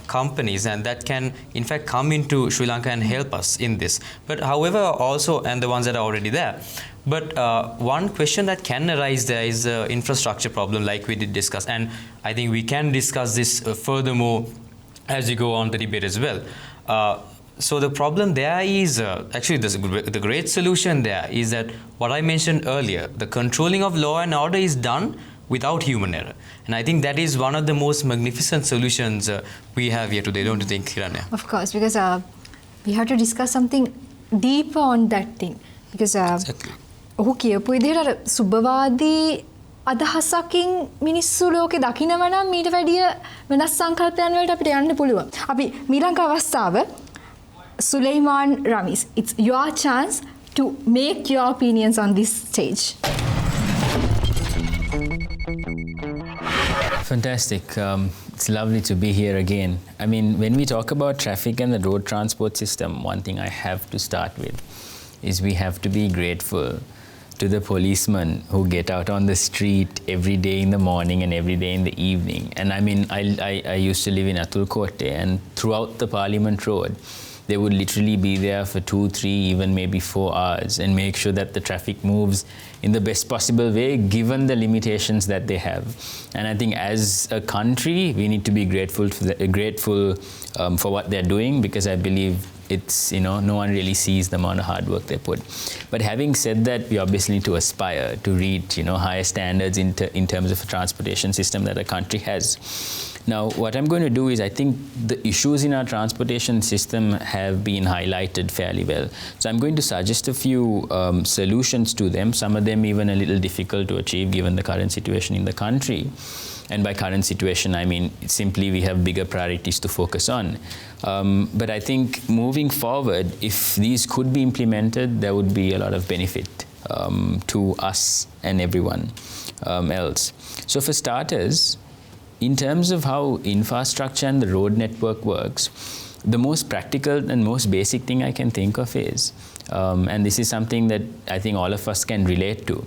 companies and that can in fact come into Sri Lanka and help us in this. But however also, and the ones that are already there. But one question that can arise there is the infrastructure problem, like we did discuss, and I think we can discuss this furthermore as you go on the debate as well. So the problem there is, actually the great solution there is that what I mentioned earlier, the controlling of law and order is done without human error. And I think that is one of the most magnificent solutions we have here today, don't you think, Hiranya? Of course, because we have to discuss something deeper on that thing. Because ඔහු කියපු විදිහට අර සුබවාදී අදහසකින් මිනිස්සු ලෝකේ දකිනවා නම් මීට වැඩිය වෙනස් සංකල්පයන් වලට අපිට යන්න පුළුවන්. අපි ඊළඟ අවස්ථාව Sulaiman Ramis, it's your chance to make your opinions on this stage. Fantastic. It's lovely to be here again. I mean, when we talk about traffic and the road transport system, one thing I have to start with is we have to be grateful to the policemen who get out on the street every day in the morning and every day in the evening. And I mean, I used to live in Atul Kotte, and throughout the Parliament Road, they would literally be there for 2, 3, even maybe 4 hours and make sure that the traffic moves in the best possible way, given the limitations that they have. And I think as a country, we need to be grateful for what they're doing, because I believe it's, no one really sees the amount of hard work they put. But having said that, we obviously need to aspire to reach, higher standards in terms of a transportation system that a country has. Now, what I'm going to do is, I think the issues in our transportation system have been highlighted fairly well. So I'm going to suggest a few solutions to them, some of them even a little difficult to achieve given the current situation in the country. And by current situation, I mean simply we have bigger priorities to focus on. But I think moving forward, if these could be implemented, there would be a lot of benefit to us and everyone else. So for starters, in terms of how infrastructure and the road network works, the most practical and most basic thing I can think of is, and this is something that I think all of us can relate to,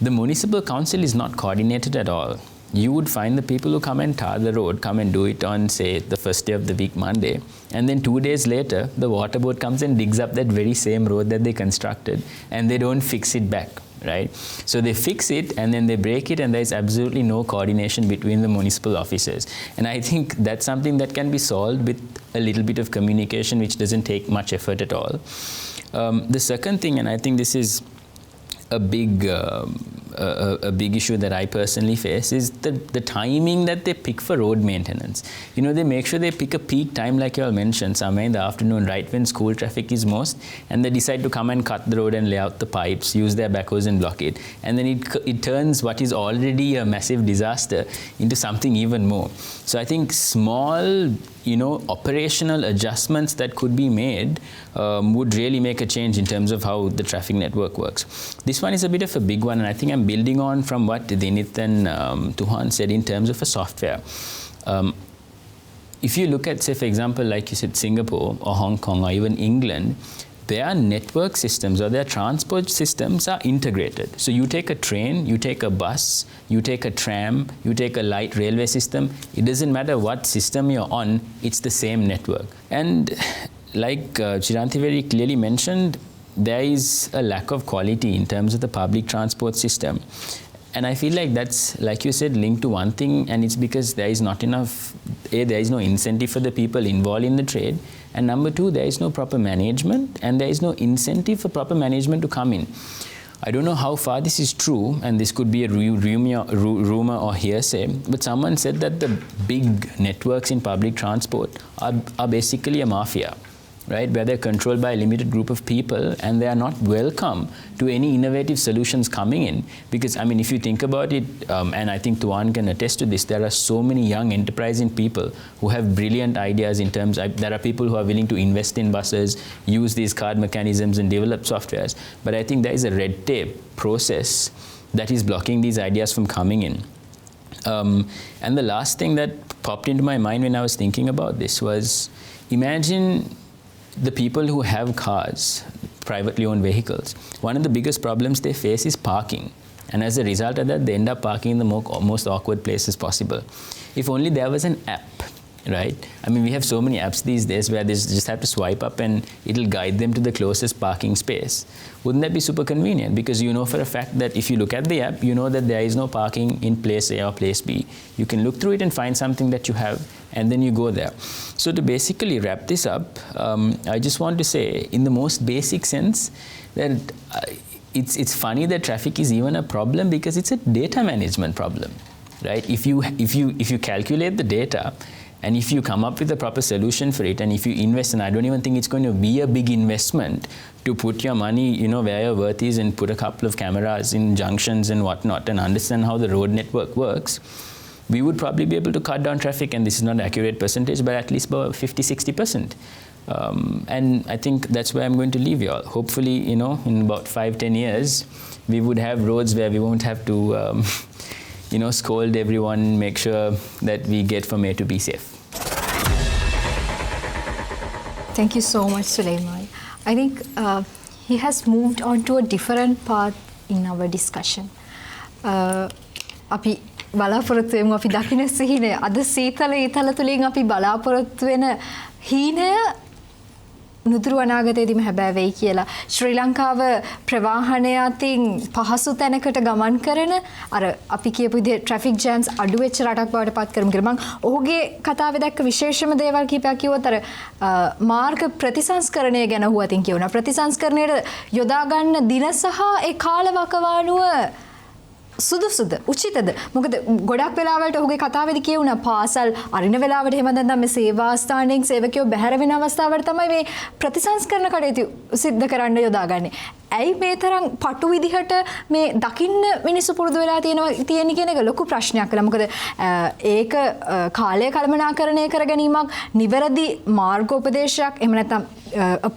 the municipal council is not coordinated at all. You would find the people who come and tar the road, come and do it on, say, the first day of the week, Monday, and then 2 days later, the water board comes and digs up that very same road that they constructed, and they don't fix it back. Right? So they fix it and then they break it, and there's absolutely no coordination between the municipal officers. And I think that's something that can be solved with a little bit of communication, which doesn't take much effort at all. The second thing, and I think this is a big issue that I personally face, is the timing that they pick for road maintenance. They make sure they pick a peak time, like you all mentioned, somewhere in the afternoon, right when school traffic is most, and they decide to come and cut the road and lay out the pipes, use their backhoes and block it. And then it turns what is already a massive disaster into something even more. So I think small, operational adjustments that could be made would really make a change in terms of how the traffic network works. This one is a bit of a big one, and I think I'm building on from what Dinith and Tuhan said in terms of a software. If you look at, say, for example, like you said, Singapore or Hong Kong or even England, their network systems or their transport systems are integrated. So you take a train, you take a bus, you take a tram, you take a light railway system. It doesn't matter what system you're on, it's the same network. And like Chiranthi very clearly mentioned, there is a lack of quality in terms of the public transport system. And I feel like that's, like you said, linked to one thing, and it's because there is not enough, there is no incentive for the people involved in the trade, and number 2, there is no proper management, and there is no incentive for proper management to come in. I don't know how far this is true, and this could be a rumor or hearsay, but someone said that the big networks in public transport are basically a mafia. right, where they're controlled by a limited group of people and they are not welcome to any innovative solutions coming in. Because, I mean, if you think about it, and I think Tuan can attest to this, there are so many young enterprising people who have brilliant ideas in terms of, there are people who are willing to invest in buses, use these card mechanisms and develop softwares. But I think there is a red tape process that is blocking these ideas from coming in. And the last thing that popped into my mind when I was thinking about this was, imagine the people who have cars, privately owned vehicles. One of the biggest problems they face is parking. And as a result of that, they end up parking in the most awkward places possible. If only there was an app, right? I mean, we have so many apps these days where they just have to swipe up and it'll guide them to the closest parking space. Wouldn't that be super convenient? Because you know for a fact that if you look at the app, you know that there is no parking in place A or place B. You can look through it and find something that you have, and then you go there. So to basically wrap this up, I just want to say, in the most basic sense, that it's funny that traffic is even a problem because it's a data management problem, right? If you calculate the data, and if you come up with a proper solution for it, and if you invest, and I don't even think it's going to be a big investment to put your money, you know, where your worth is and put a couple of cameras in junctions and whatnot and understand how the road network works, we would probably be able to cut down traffic, and this is not an accurate percentage, but at least about 50-60%. And I think that's where I'm going to leave you all. Hopefully, you know, in about 5-10 years, we would have roads where we won't have to you know, scold everyone, make sure that we get from A to B safe. Thank you so much, Sulaiman. I think he has moved on to a different path in our discussion. අපි බලාපොරොත්තු වෙමු අපි දකින සිහිනය අද සීතල ඊතල තුලින් අපි බලාපොරොත්තු වෙන හීනය නුදුරු අනාගතයේදීම හැබෑ වෙයි කියලා ශ්‍රී ලංකාව ප්‍රවාහනය අතින් පහසු තැනකට ගමන් කරන අර අපි කියපු විදිහේ ට්‍රැෆික් ජෑම්ස් අඩු වෙච්ච රටක් බවට පත් කරමු කියලා මම ඔහුගේ කතාවේ දැක්ක විශේෂම දේවල් කීපයක් කිව්වොත් අර මාර්ග ප්‍රතිසංස්කරණය ගැන ඔහු අතින් කියුණා ප්‍රතිසංස්කරණයට යොදා ගන්න දින සහ ඒ කාලවකවානුව සුදුසුද උචිතද මොකද ගොඩක් වෙලාවලට ඔහුගේ කතාවේදී කියුණා පාසල් අරින වෙලාවට එහෙම නැත්නම් මේ සේවා ස්ථානයෙන් සේවකයෝ බැහැර වෙන අවස්ථාවලට තමයි මේ ප්‍රතිසංස්කරණ කටයුතු සිද්ධ කරන්න යොදාගන්නේ. ඇයි මේ තරම් පටු විදිහට මේ දකින්න මිනිස්සු පුරුදු වෙලා තියෙන කියන එක ලොකු ප්‍රශ්නයක් කියලා. මොකද ඒක කාලය කළමනාකරණය කර ගැනීමක් නිවැරදි මාර්ගෝපදේශයක් එහෙම නැත්නම්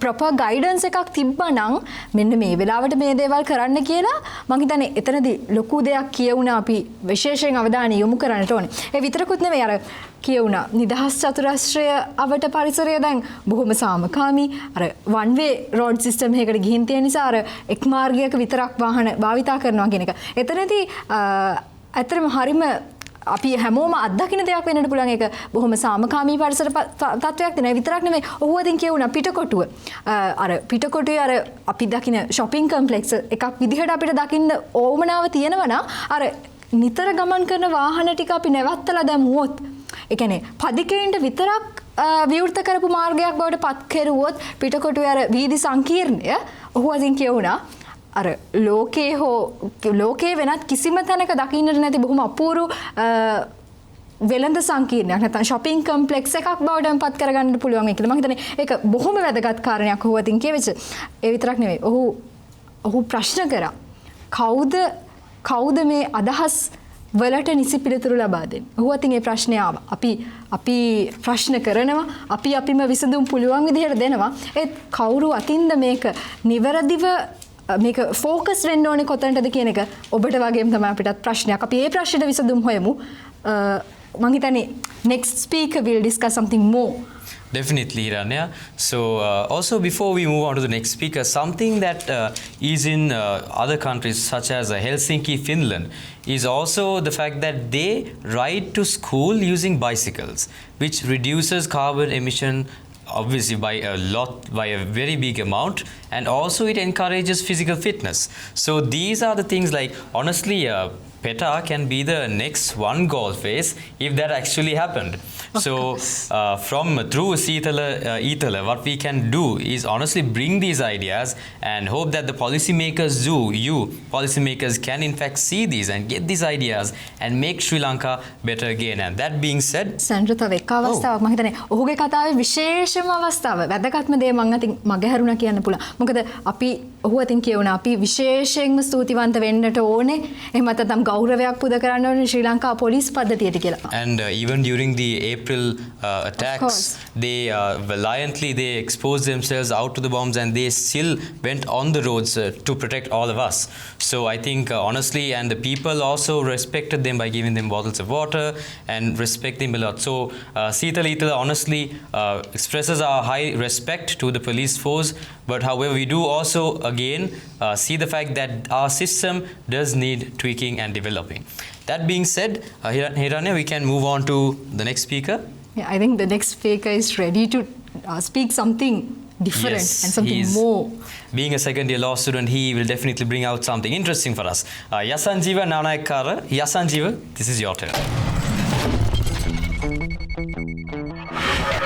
proper guidance එකක් තිබ්බනම් මෙන්න මේ වෙලාවට මේ දේවල් කරන්න කියලා මම හිතන්නේ එතනදී ලොකු දෙයක් කියවුණා අපි විශේෂයෙන් අවධානය යොමු කරන්නට ඕනේ. ඒ විතරකුත් නෙවෙයි අර කියවුණා නිදහස් චතුරස්‍රය අවට පරිසරය දැන් බොහොම සාමකාමී අර one way road system එකකට ගිහින් තියෙන නිසා අර එක් මාර්ගයක විතරක් වාහන භාවිතා කරනවා කියන එක. එතනදී ඇත්තටම හරිම අපි හැමෝම අත්දකින්න දෙයක් වෙන්නට පුළුවන් ඒක බොහොම සාමකාමී පරිසර තත්වයක් තියෙනවා. විතරක් නෙමෙයි ඔහු අදින් කියුණා පිටකොටුව. අර පිටකොටුවේ අර අපි දකින්න shopping complex එකක් විදිහට අපිට දකින්න ඕමනාව තියෙනවා නම් අර නිතර ගමන් කරන වාහන ටික අපි නැවත්තලා දැමුවොත් ඒ කියන්නේ පදිකේන්ට විතරක් විවෘත කරපු මාර්ගයක් බවට පත් කෙරුවොත් පිටකොටුවේ අර වීදි සංකීර්ණය ඔහු අදින් කියුණා අර ලෝකේ වෙනත් කිසිම තැනක දකින්නට නැති බොහොම අපූර්ව වෙළඳ සංකීර්ණයක් නැත්නම් shopping complex එකක් බවට පත් කරගන්න පුළුවන් කියලා. මම හිතන්නේ ඒක බොහොම වැදගත් කාරණයක් ඔහු අතින් කියවෙච්ච. ඒ විතරක් නෙවෙයි. ඔහු ප්‍රශ්න කරා. කවුද මේ අදහස් වලට නිසි පිළිතුරු ලබා දෙන්නේ? ඔහු අතින් ඒ ප්‍රශ්නය ආවා. අපි ප්‍රශ්න කරනවා. අපිම විසඳුම් පුළුවන් විදිහට දෙනවා. ඒත් කවුරු අතින්ද මේක නිවැරදිව මේක ફોකස් වෙන්න ඕනේ කොතනටද කියන එක ඔබට වගේම තමයි අපිටත් ප්‍රශ්නයක්. අපි මේ ප්‍රශ්නෙට විසඳුම් හොයමු. මම හිතන්නේ next speaker will discuss something more. Definitely, Rania. So also before we move on to the next speaker, something that is in other countries such as Helsinki, Finland, is also the fact that they ride to school using bicycles, which reduces carbon emission obviously by a very big amount, and also it encourages physical fitness. So these are the things like honestly PETA can be the next one goal face if that actually happened. So through Seethala Eathala, what we can do is honestly bring these ideas and hope that the policymakers policymakers can in fact see these and get these ideas and make Sri Lanka better again. And that being said, සැන්ඩ්‍ර තව එක් අවස්ථාවක් මම හිතන්නේ ඔහුගේ කතාවේ විශේෂම අවස්ථාව වැදගත්ම දේ මම අතින් මගහැරුණා කියන්න පුළුවන්. මොකද අපි ඔහු අතින් කියවුණා අපි විශේෂයෙන්ම ස්තුතිවන්ත වෙන්නට ඕනේ. එහෙම නැත්නම් ගෞරවයක් පුද කරන්න ඕනේ ශ්‍රී ලංකා පොලිස් පද්ධතියට කියලා. And even during the April attacks, they valiantly they exposed themselves out to the bombs and they still went on the roads to protect all of us. So I think honestly, and the people also respected them by giving them bottles of water and respect them a lot. So Seethala Eathala honestly expresses our high respect to the police force, but however we do also again see the fact that our system does need tweaking and developing. That being said, Hiranya, we can move on to the next speaker. Yeah, I think the next speaker is ready to speak something different and something more. Being a second year law student, he will definitely bring out something interesting for us. Yasanjiva Nanayakara. Yasanjiva, this is your turn.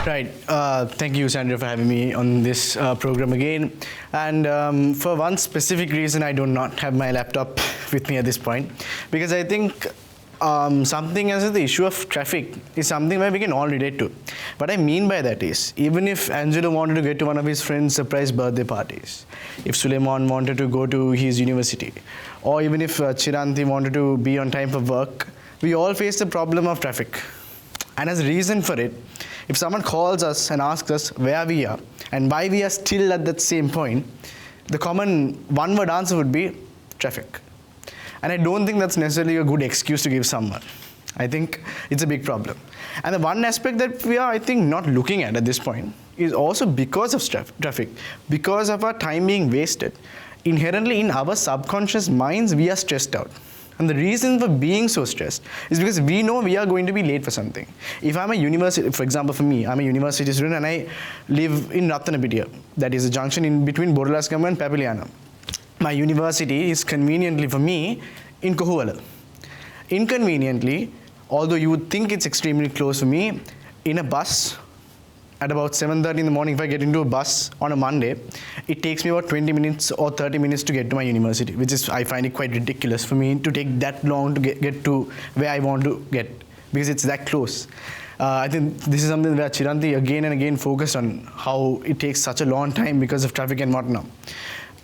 Right. Thank you, Sandra, for having me on this program again. And for one specific reason, I do not have my laptop with me at this point, because I think something as the issue of traffic is something where we can all relate to. What I mean by that is, even if Angelo wanted to get to one of his friends' surprise birthday parties, if Suleiman wanted to go to his university, or even if Chiranti wanted to be on time for work, we all face the problem of traffic. And as a reason for it, if someone calls us and asks us where we are and why we are still at that same point, the common one-word answer would be traffic. And I don't think that's necessarily a good excuse to give someone. I think it's a big problem. And the one aspect that we are, I think, not looking at this point is also because of traffic, because of our time being wasted. Inherently in our subconscious minds, we are stressed out. And the reason for being so stressed is because we know we are going to be late for something. If I'm a university, for example, for me, I'm a university student and I live in Ratanapidiya. That is a junction in between Boralaskama and Papiliana. My university is conveniently for me in Kohuala. Inconveniently, although you would think it's extremely close for me, in a bus, at about 7:30 in the morning, if I get into a bus on a Monday, it takes me about 20 minutes or 30 minutes to get to my university, which is, I find it quite ridiculous for me to take that long to get to where I want to get, because it's that close. I think this is something where Chiranti again and again focused on how it takes such a long time because of traffic and whatnot.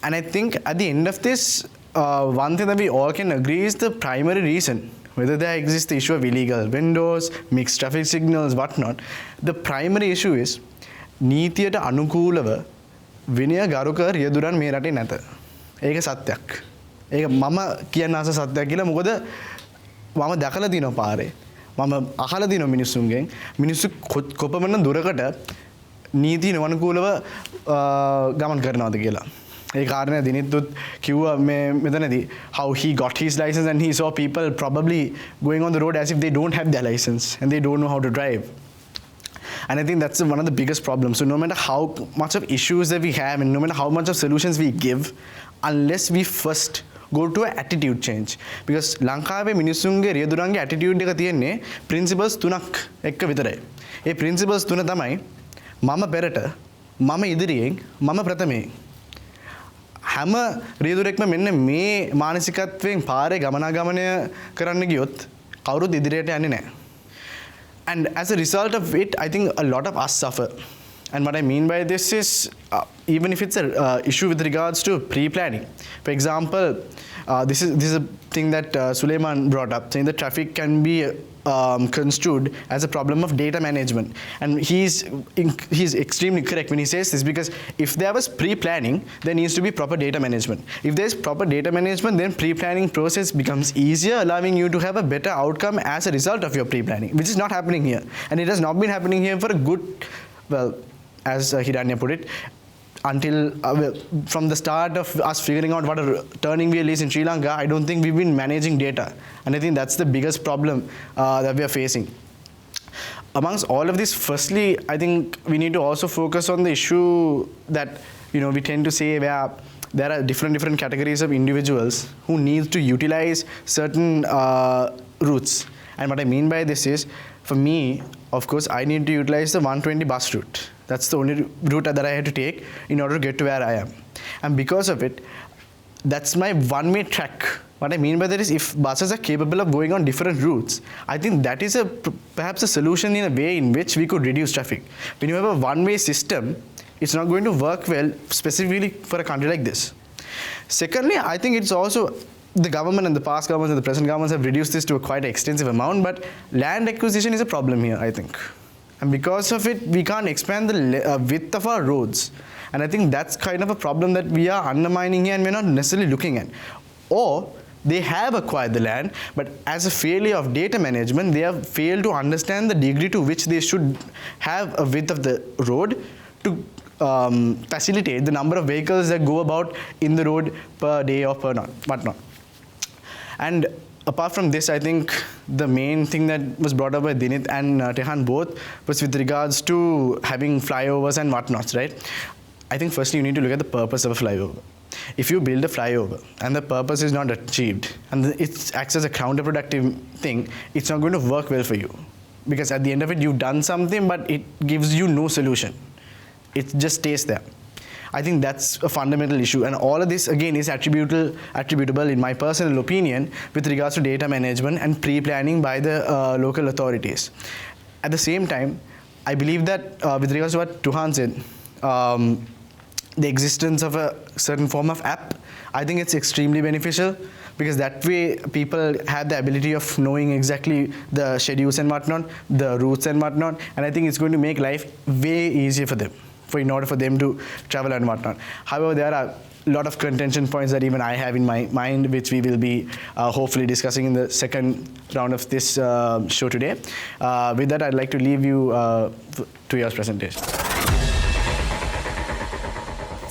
And I think at the end of this, one thing that we all can agree is the primary reason, whether there exists the issue of illegal windows, mixed traffic signals, whatnot, the primary issue is නීතියට අනුකූලව විනය ගරුක රියදුරන් මේ රටේ නැත. ඒක සත්‍යයක්. ඒක මම කියන්න ආස සත්‍යයක් කියලා. මොකද මම දැකලා දිනව පාරේ. මම අහලා දිනව මිනිස්සුන්ගෙන් මිනිස්සු කොපමණ දුරකට නීතිය නොඅනුකූලව ගමන් කරනවද කියලා. ඒ කාරණේ දිනෙද්දුත් කිව්වා මෙතනදී how he got his license and he saw people probably going on the road as if they don't have their license and they don't know how to drive. And I think that's one of the biggest problems. So no matter how much of issues that we have and no matter how much of solutions we give, unless we first go to an attitude change, because ලංකාවේ මිනිස්සුන්ගේ රියදුරන්ගේ attitude එක තියෙන්නේ principles තුනක් එක්ක විතරයි. ඒ principles තුන තමයි මම පෙරට, මම ඉදිරියෙන්, මම ප්‍රථමයෙන්. හැම රියදුරෙක්ම මෙන්න මේ මානසිකත්වයෙන් පාරේ ගමනාගමනය කරන්න ගියොත් කවුරුත් ඉදිරියට යන්නේ නැහැ. And as a result of it, I think a lot of us suffer. And what I mean by this is, even if it's an issue with regards to pre-planning. For example, this is a thing that Suleiman brought up, saying that traffic can be construed as a problem of data management. And he's extremely correct when he says this, because if there was pre-planning, there needs to be proper data management. If there's proper data management, then pre-planning process becomes easier, allowing you to have a better outcome as a result of your pre-planning, which is not happening here. And it has not been happening here for a good, well, as Hiranya put it, until from the start of us figuring out what a turning wheel is in Sri Lanka, I don't think we've been managing data. And I think that's the biggest problem that we are facing. Amongst all of this, firstly, I think we need to also focus on the issue that we tend to say where there are different categories of individuals who need to utilize certain routes. And what I mean by this is, for me, of course, I need to utilize the 120 bus route. That's the only route that I had to take in order to get to where I am. And because of it, that's my one-way track. What I mean by that is, if buses are capable of going on different routes, I think that is perhaps a solution in a way in which we could reduce traffic. When you have a one-way system, it's not going to work well, specifically for a country like this. Secondly, I think it's also the government and the past governments and the present governments have reduced this to a quite extensive amount, but land acquisition is a problem here, I think. And because of it, we can't expand the width of our roads. And I think that's kind of a problem that we are undermining here and we're not necessarily looking at. Or they have acquired the land, but as a failure of data management, they have failed to understand the degree to which they should have a width of the road to facilitate the number of vehicles that go about in the road per day or per whatnot. And apart from this, I think the main thing that was brought up by Dinit and Tehan both was with regards to having flyovers and whatnots, right? I think firstly you need to look at the purpose of a flyover. If you build a flyover and the purpose is not achieved and it acts as a counterproductive thing, it's not going to work well for you. Because at the end of it, you've done something, but it gives you no solution. It just stays there. I think that's a fundamental issue. And all of this, again, is attributable, in my personal opinion, with regards to data management and pre-planning by the local authorities. At the same time, I believe that with regards to what Tuhan said, the existence of a certain form of app, I think it's extremely beneficial, because that way people have the ability of knowing exactly the schedules and whatnot, the routes and whatnot, and I think it's going to make life way easier for them, in order for them to travel and whatnot. However, there are a lot of contention points that even I have in my mind, which we will be hopefully discussing in the second round of this show today. With that, I'd like to leave you to your presentation.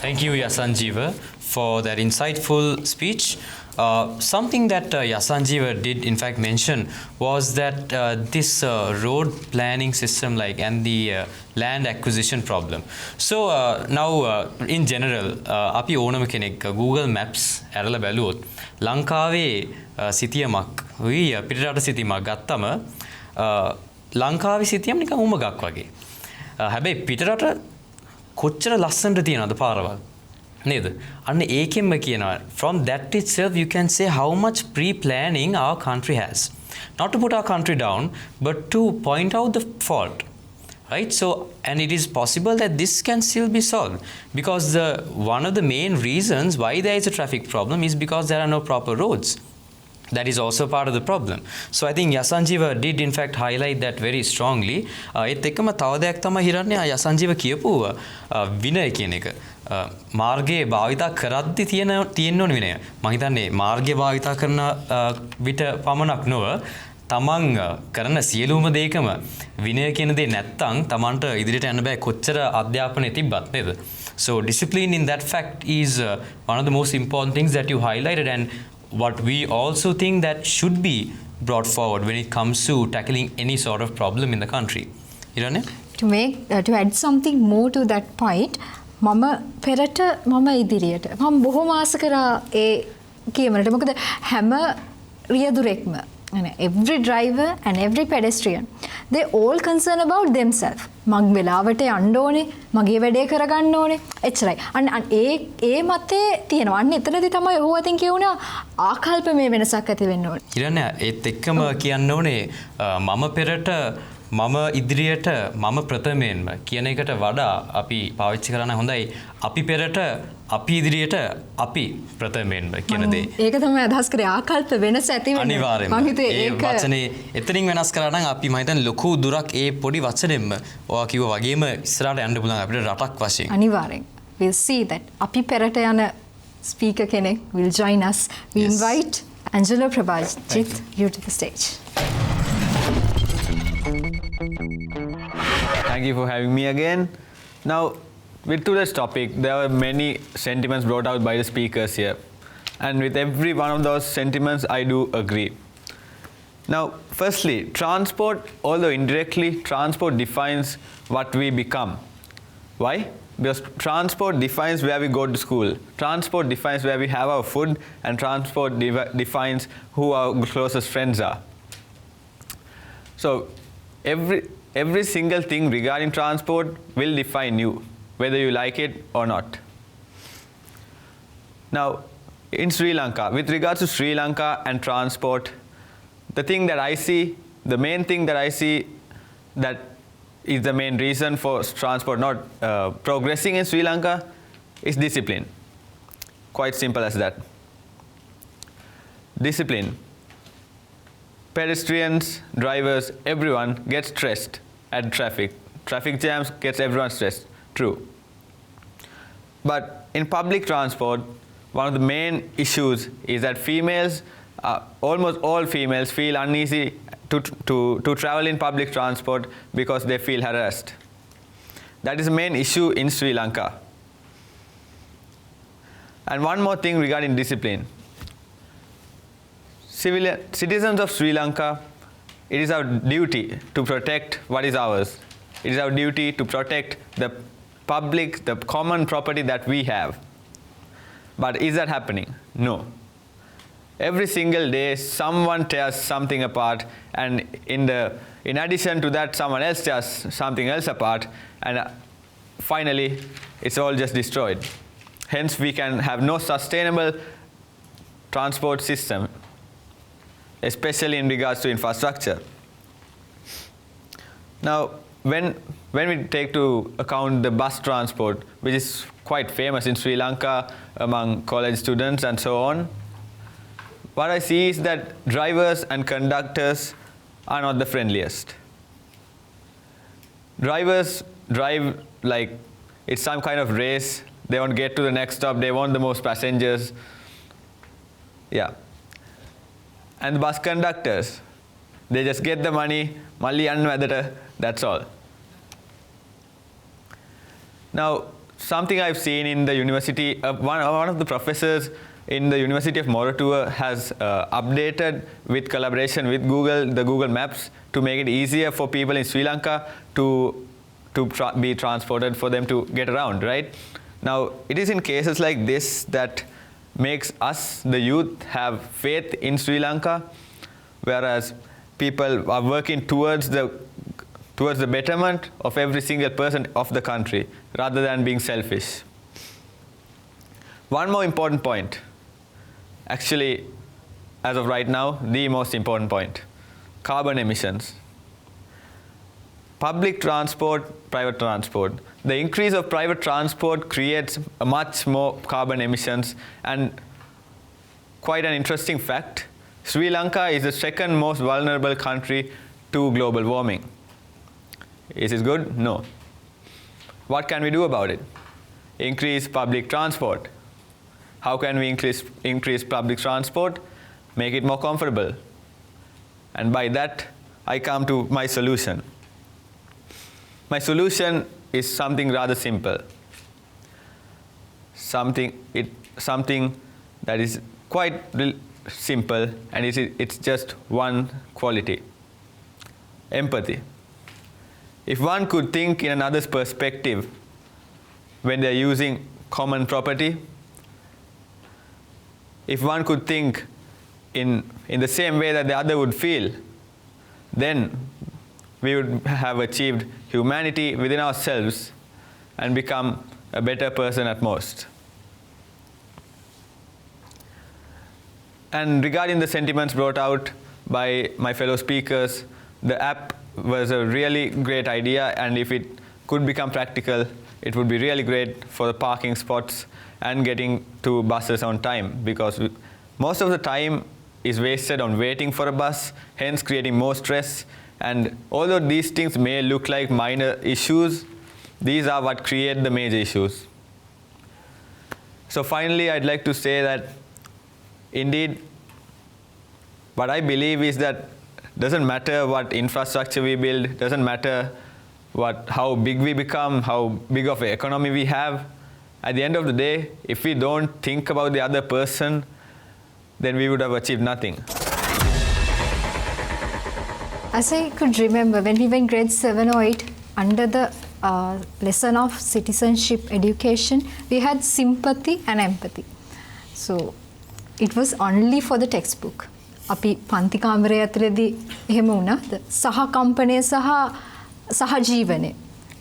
Thank you, Yasanjeeva, for that insightful speech. Something that Yasanjeeva did in fact mention was that this road planning system and the land acquisition problem. So now in general, api ඕනම කෙනෙක් Google Maps ඇරලා බැලුවොත් ලංකාවේ සිතියමක් උයි පිටරට සිතියමක් ගත්තම ලංකාවේ සිතියම නිකන් උමගක් වගේ. හැබැයි පිටරට කොච්චර ලස්සනට තියෙනවද පාරවල් නේද? අන්න ඒකෙන්ම කියනවා, from that itself you can say how much pre-planning our country has. Not to put our country down, but to point out the fault. Right? So, and it is possible that this can still be solved, because one of the main reasons why there is a traffic problem is because there are no proper roads. That is also part of the problem. So I think Yasanjeeva did in fact highlight that very strongly. ඒත් එක්කම තව දෙයක් තමයි හිරන්නේ Yasanjeeva කියපු විනය කියන එක. මාර්ගයේ භාවිතා කරද්දී තියෙන්න ඕන විනය. මම හිතන්නේ මාර්ගය භාවිතා කරන විට පමණක් නොව තමන් කරන සියලුම දේකම විනය කියන දේ නැත්තම් තමන්ට ඉදිරියට යන්න බෑ කොච්චර අධ්‍යාපනය තිබ්බත් නේද? So discipline in that fact is one of the most important things that you highlighted, and what we also think that should be brought forward when it comes to tackling any sort of problem in the country. Irane? To add something more to that point, මම පෙරට මම ඉදිරියට මම බොහොම ආස කරා ඒ කියමනට. මොකද හැම රියදුරෙක්ම, every driver and every pedestrian, they all concerned about themselves. මං වෙලාවට යන්න ඕනේ, මගේ වැඩේ කරගන්න ඕනේ, එච්චරයි. අන්න ඒ මතේ තියෙනවා. අන්න එතනදී තමයි ඔහු අතින් කියුණා ආකල්පමය වෙනසක් ඇති වෙන්න ඕනේ. ඉරන්නේ ඒත් එක්කම කියන්න ඕනේ මම පෙරට මම ඉදිරියට මම ප්‍රථමයෙන්ම කියන එකට වඩා අපි පාවිච්චි කරන්න හොඳයි අපි පෙරට අපි ඉදිරියට අපි ප්‍රථමයෙන්ම කියන දේ. ඒක තමයි අදහස් කරේ ආකල්ප වෙනස ඇති වෙන්නේ. අනිවාර්යයෙන්ම. මම හිතුවේ ඒ වචනේ එතනින් වෙනස් කරා නම් අපි මම හිතන්නේ ලොකු දුරක් ඒ පොඩි වචනෙන්ම ඔයා කිව්වා වගේම ඉස්සරහට යන්න පුළුවන් අපිට රටක් වශයෙන්. අනිවාර්යෙන්. We'll see that අපි පෙරට යන speaker කෙනෙක් will join us. We invite Angelo Prabhajit you to the stage. Thank you for having me again. Now, with today's topic, there are many sentiments brought out by the speakers here. And with every one of those sentiments, I do agree. Now, firstly, transport, although indirectly, transport defines what we become. Why? Because transport defines where we go to school. Transport defines where we have our food, and transport defines who our closest friends are. So every single thing regarding transport will define you, whether you like it or not. Now, in Sri Lanka, with regards to Sri Lanka and transport, the main thing that I see that is the main reason for transport not progressing in Sri Lanka is discipline. Quite simple as that. Discipline. Pedestrians, drivers, everyone gets stressed at traffic. Traffic jams gets everyone stressed. True. But in public transport, one of the main issues is that females, almost all females, feel uneasy to travel in public transport because they feel harassed. That is the main issue in Sri Lanka. And one more thing regarding discipline. Citizens of Sri Lanka, it is our duty to protect what is ours. It is our duty to protect the public, the common property that we have. But is that happening? No. Every single day, someone tears something apart, and in addition to that, someone else tears something else apart, and finally, it's all just destroyed. Hence, we can have no sustainable transport system, especially in regards to infrastructure. Now, when we take to account the bus transport, which is quite famous in Sri Lanka among college students and so on, what I see is that drivers and conductors are not the friendliest. Drivers drive like it's some kind of race. They want to get to the next stop. They want the most passengers. Yeah. And the bus conductors, they just get the money, malli yanna wedata, that's all. Now, something I've seen in the university, one of the professors in the University of Moratuwa has updated with collaboration with Google, the Google Maps, to make it easier for people in Sri Lanka to be transported, for them to get around, right? Now, it is in cases like this that makes us, the youth, have faith in Sri Lanka, whereas people are working towards the betterment of every single person of the country, rather than being selfish. One more important point, actually, as of right now, the most important point, carbon emissions. Public transport, private transport. The increase of private transport creates much more carbon emissions, and quite an interesting fact, Sri Lanka is the second most vulnerable country to global warming. Is it good? No. What can we do about it? Increase public transport. How can we increase public transport? Make it more comfortable. And by that, I come to my solution. My solution is something rather simple. Something that is quite simple, and it's just one quality: empathy. If one could think in another's perspective when they're using common property, if one could think in the same way that the other would feel, then we would have achieved humanity within ourselves and become a better person at most. And regarding the sentiments brought out by my fellow speakers, the app was a really great idea, and if it could become practical, it would be really great for the parking spots and getting to buses on time, because most of the time is wasted on waiting for a bus, hence creating more stress. And although these things may look like minor issues, these are what create the major issues. So finally, I'd like to say that indeed, what I believe is that doesn't matter what infrastructure we build, doesn't matter how big we become, how big of an economy we have. At the end of the day, if we don't think about the other person, then we would have achieved nothing. As I could remember, when we were in grade 7 or 8, under the lesson of citizenship education, we had sympathy and empathy. So it was only for the textbook. අපි පන්ති කාමරය ඇතුලේදී එහෙම වුණාද? සහකම්පනය සහජීවනය.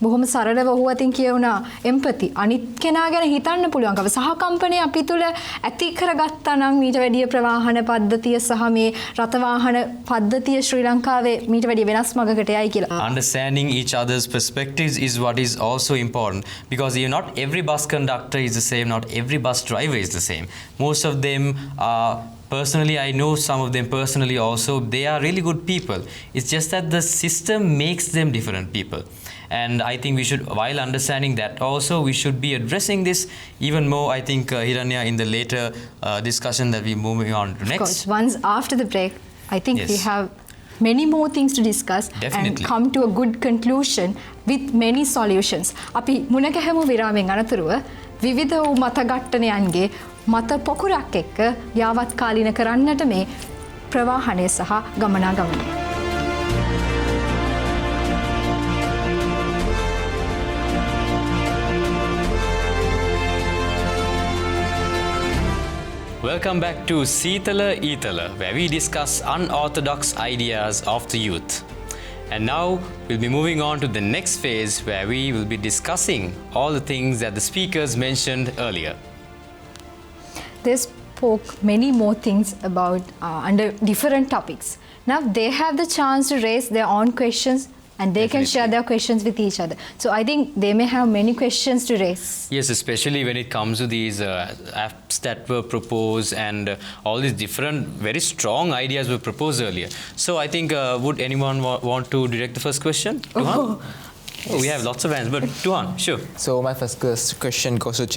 බොහොම සරලව ඔහු අතින් කියවුණා එම්පති. අනිත් කෙනා ගැන හිතන්න පුළුවන්කම. සහකම්පනය අපි තුල ඇති කරගත්තා නම් මීට වැඩිය ප්‍රවාහන පද්ධතිය සහ මේ රථවාහන පද්ධතිය ශ්‍රී ලංකාවේ මීට වැඩිය වෙනස් මගකට යයි කියලා. Understanding each other's perspectives is what is also important, because not every bus conductor is the same, not every bus driver is the same. Most of them are personally, I know some of them personally also. They are really good people. It's just that the system makes them different people. And I think we should, while understanding that also, we should be addressing this even more, I think, Hiranya, in the later discussion that we're moving on to next. Of course, once after the break, I think Yes. we have many more things to discuss Definitely. and come to a good conclusion with many solutions. අපි මුණ ගැහෙමු විරාමයෙන් අනතුරුව විවිධ වූ මතගට්ටනයන්ගේ මත පොකුරක් එක්ක යාවත් කාලීන කරන්නට මේ ප්‍රවාහනය සහ ගමනාගමනය. Welcome back to Seethala Eathala, where we discuss unorthodox ideas of the youth. And now we'll be moving on to the next phase, where we will be discussing all the things that the speakers mentioned earlier. They spoke many more things about under different topics. Now they have the chance to raise their own questions and they can share their questions with each other. So I think they may have many questions to raise. Yes, especially when it comes to these apps that were proposed and all these different, very strong ideas were proposed earlier. So I think, would anyone want to direct the first question? Tuhan? Oh, we have lots of hands, but Tuhan, sure. So my first question goes to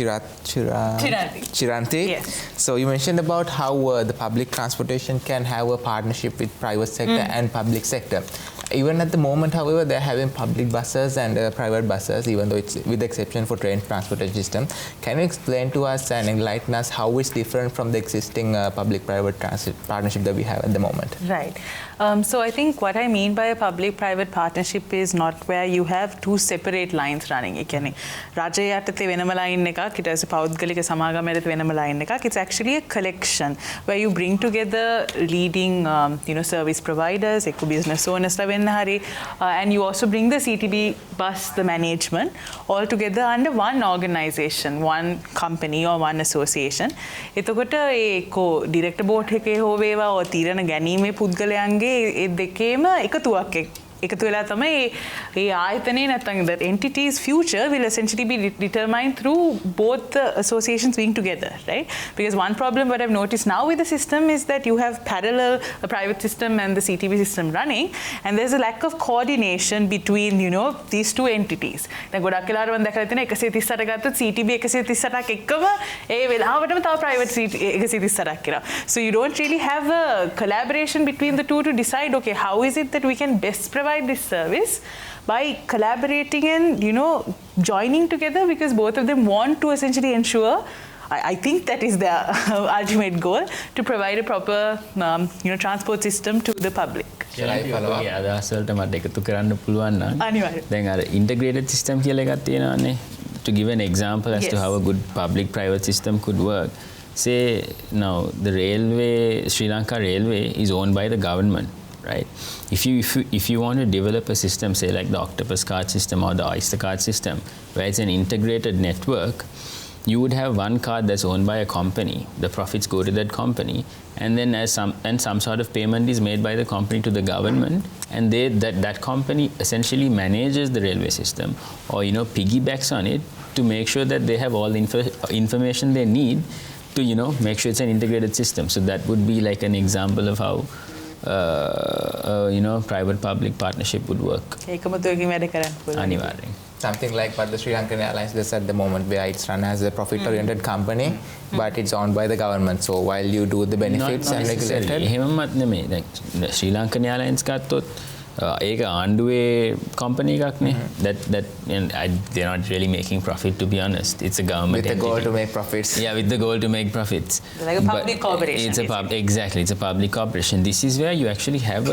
Chiranti. Yes. So you mentioned about how the public transportation can have a partnership with private sector and public sector. Even at the moment, however, they're having public buses and private buses, even though it's with the exception for train transportation system. Can you explain to us and enlighten us how it's different from the existing public-private partnership that we have at the moment? Right. So I think what I mean by a public-private partnership is not where you have two separate lines running. ඒ කියන්නේ රජය යටතේ වෙනම line එකක්, ඊට පස්සේ පෞද්ගලික සමාගමයට වෙනම line එකක්. It's actually a collection where you bring together leading service providers, eco business owners ලා වෙන්න හරි, and you also bring the CTB bus, the management, all together under one organization, one company or one association. එතකොට ඒ eco director board එකේ හෝ වේවා ඔය තීරණ ගැනීමේ පුද්ගලයන්ගේ ඒ දෙකේම එකතු වෙලා තමයි ඒ ආයතනයේ නැත්නම් the entity's future will essentially be determined through both the associations being together, right? Because one problem what I've noticed now with the system is that you have parallel a private system and the CTB system running, and there's a lack of coordination between these two entities. දැන් ගොඩක් වෙලාවට මම දැකලා තියෙනවා 138 ගත්තොත් CTB 138ක් එක්කම ඒ වෙලාවටම තව private 138ක් කියලා. So you don't really have a collaboration between the two to decide, okay, how is it that we can best provide this service by collaborating and joining together, because both of them want to essentially ensure, I think that is their ultimate goal, to provide a proper transport system to the public. අදහස් වලට මට එකතු කරන්න පුළුවන් නම් අනිවාර්යයෙන්. දැන් අර integrated system කියලා එකක් තියෙනවානේ. To give an example as to how a good public-private system could work. Say now the railway, Sri Lanka Railway is owned by the government. Right? If you want to develop a system, say like the Octopus card system or the Oyster card system, where it's an integrated network, you would have one card that's owned by a company. The profits go to that company, and then some sort of payment is made by the company to the government, and that company essentially manages the railway system, or piggybacks on it to make sure that they have all the information they need to make sure it's an integrated system. So that would be like an example of how private-public partnership would work. අනිවාර්යෙන්. Something like what the Sri Lankan Airlines does at the moment, where it's run as a profit-oriented company, but it's owned by the government. So while you do the benefits and regulated... එහෙමවත් නෙමෙයි. දැන් ශ්‍රී Lankan airlines ගත්තොත් ඒක ආණ්ඩුවේ company එකක්නේ. That and they're not really making profit, to be honest. It's a government With the goal entity. to make profits. Yeah, with the goal to make profits. Like a But public corporation, It's exactly, it's a public corporation. This is where you actually have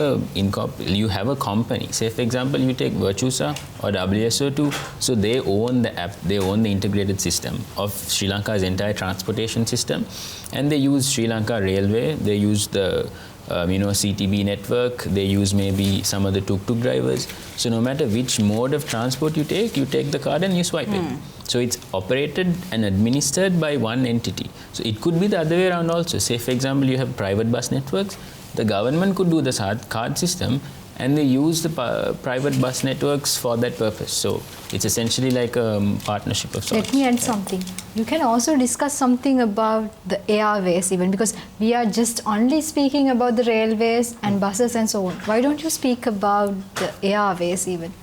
you have a company. Say, for example, you take Virtusa or WSO2. So they own the app, they own the integrated system of Sri Lanka's entire transportation system, and they use Sri Lanka Railway. They use the CTB network. They use maybe some of the tuk-tuk drivers. So no matter which mode of transport you take the card and you swipe it. So it's operated and administered by one entity. So it could be the other way around also. Say, for example, you have private bus networks. The government could do the card system, and they use the private bus networks for that purpose. So it's essentially like a partnership of sorts. Let me add something. You can also discuss something about the airways even, because we are just only speaking about the railways and buses and so on. Why don't you speak about the airways even?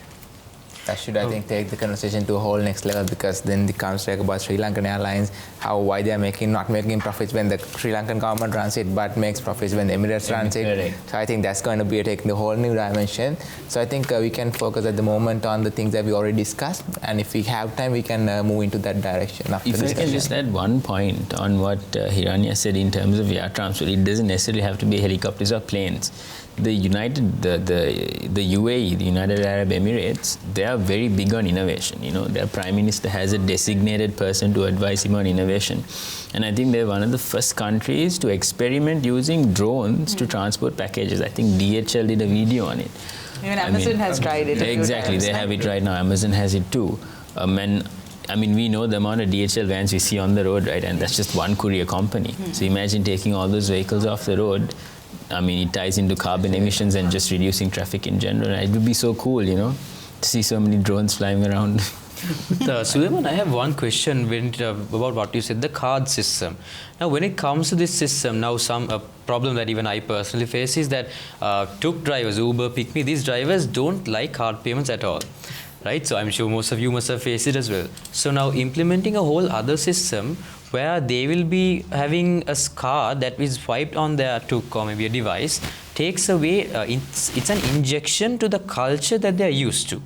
That should, I think, take the conversation to a whole next level, because then it comes like about Sri Lankan Airlines, why they are not making profits when the Sri Lankan government runs it, but makes profits when the Emirates runs it. Correct. So I think that's going to be taking the whole new dimension. So I think we can focus at the moment on the things that we already discussed, and if we have time, we can move into that direction after If I can just add one point on what Hiranya said in terms of air transport, it doesn't necessarily have to be helicopters or planes. The UAE, the United Arab Emirates, they are very big on innovation. Their prime minister has a designated person to advise him on innovation, and I think they're one of the first countries to experiment using drones to transport packages. I think DHL did a video on it. Even Amazon has tried it. Exactly, they have it right now. Amazon has it too. And we know the amount of DHL vans we see on the road, right? And that's just one courier company. So imagine taking all those vehicles off the road. It ties into carbon emissions and just reducing traffic in general. It would be so cool, to see so many drones flying around. Suleiman, I have one question about what you said, the card system. Now, when it comes to this system, now some problem that even I personally face is that tuk drivers, Uber, Pick Me, these drivers don't like card payments at all. Right? So I'm sure most of you must have faced it as well. So now implementing a whole other system where they will be having a card that is swiped on their tuk or maybe a device takes away, it's an injection to the culture that they are used to.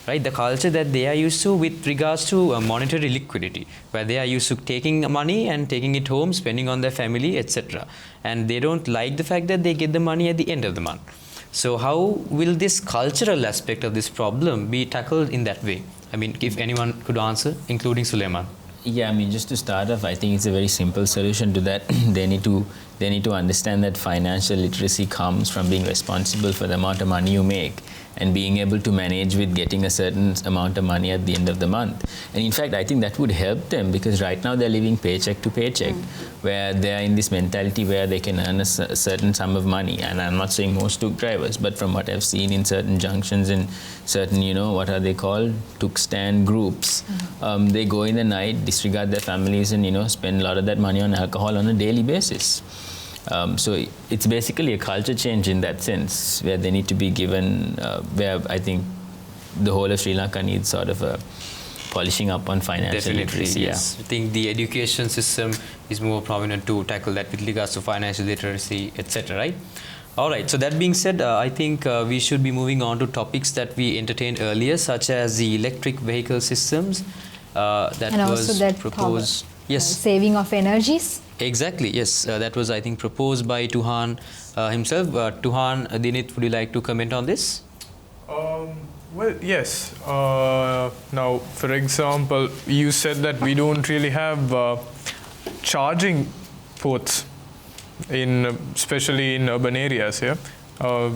Right, the culture that they are used to with regards to monetary liquidity, where they are used to taking money and taking it home, spending on their family, etc. And they don't like the fact that they get the money at the end of the month. So how will this cultural aspect of this problem be tackled in that way? If anyone could answer, including Suleiman. Yeah, just to start off, I think it's a very simple solution to that. They need to understand that financial literacy comes from being responsible for the amount of money you make and being able to manage with getting a certain amount of money at the end of the month. And in fact, I think that would help them, because right now they're living paycheck to paycheck, where they're in this mentality where they can earn a certain sum of money. And I'm not saying most tuk drivers, but from what I've seen in certain junctions and certain, what are they called? Tuk stand groups. They go in the night, disregard their families, and, spend a lot of that money on alcohol on a daily basis. So it's basically a culture change in that sense, where they need to be given, where I think the whole of Sri Lanka needs sort of a polishing up on financial literacy. Yes. I think the education system is more prominent to tackle that with regards to financial literacy, etc. Right? All right. So that being said, I think we should be moving on to topics that we entertained earlier, such as the electric vehicle systemes that and was also that proposed. Power, yes. Saving of energies. Exactly, yes. That was, I think, proposed by Tuhan himself. Tuhan, Dinit, would you like to comment on this? Well, yes. Now, for example, you said that we don't really have charging ports, especially in urban areas. Yeah,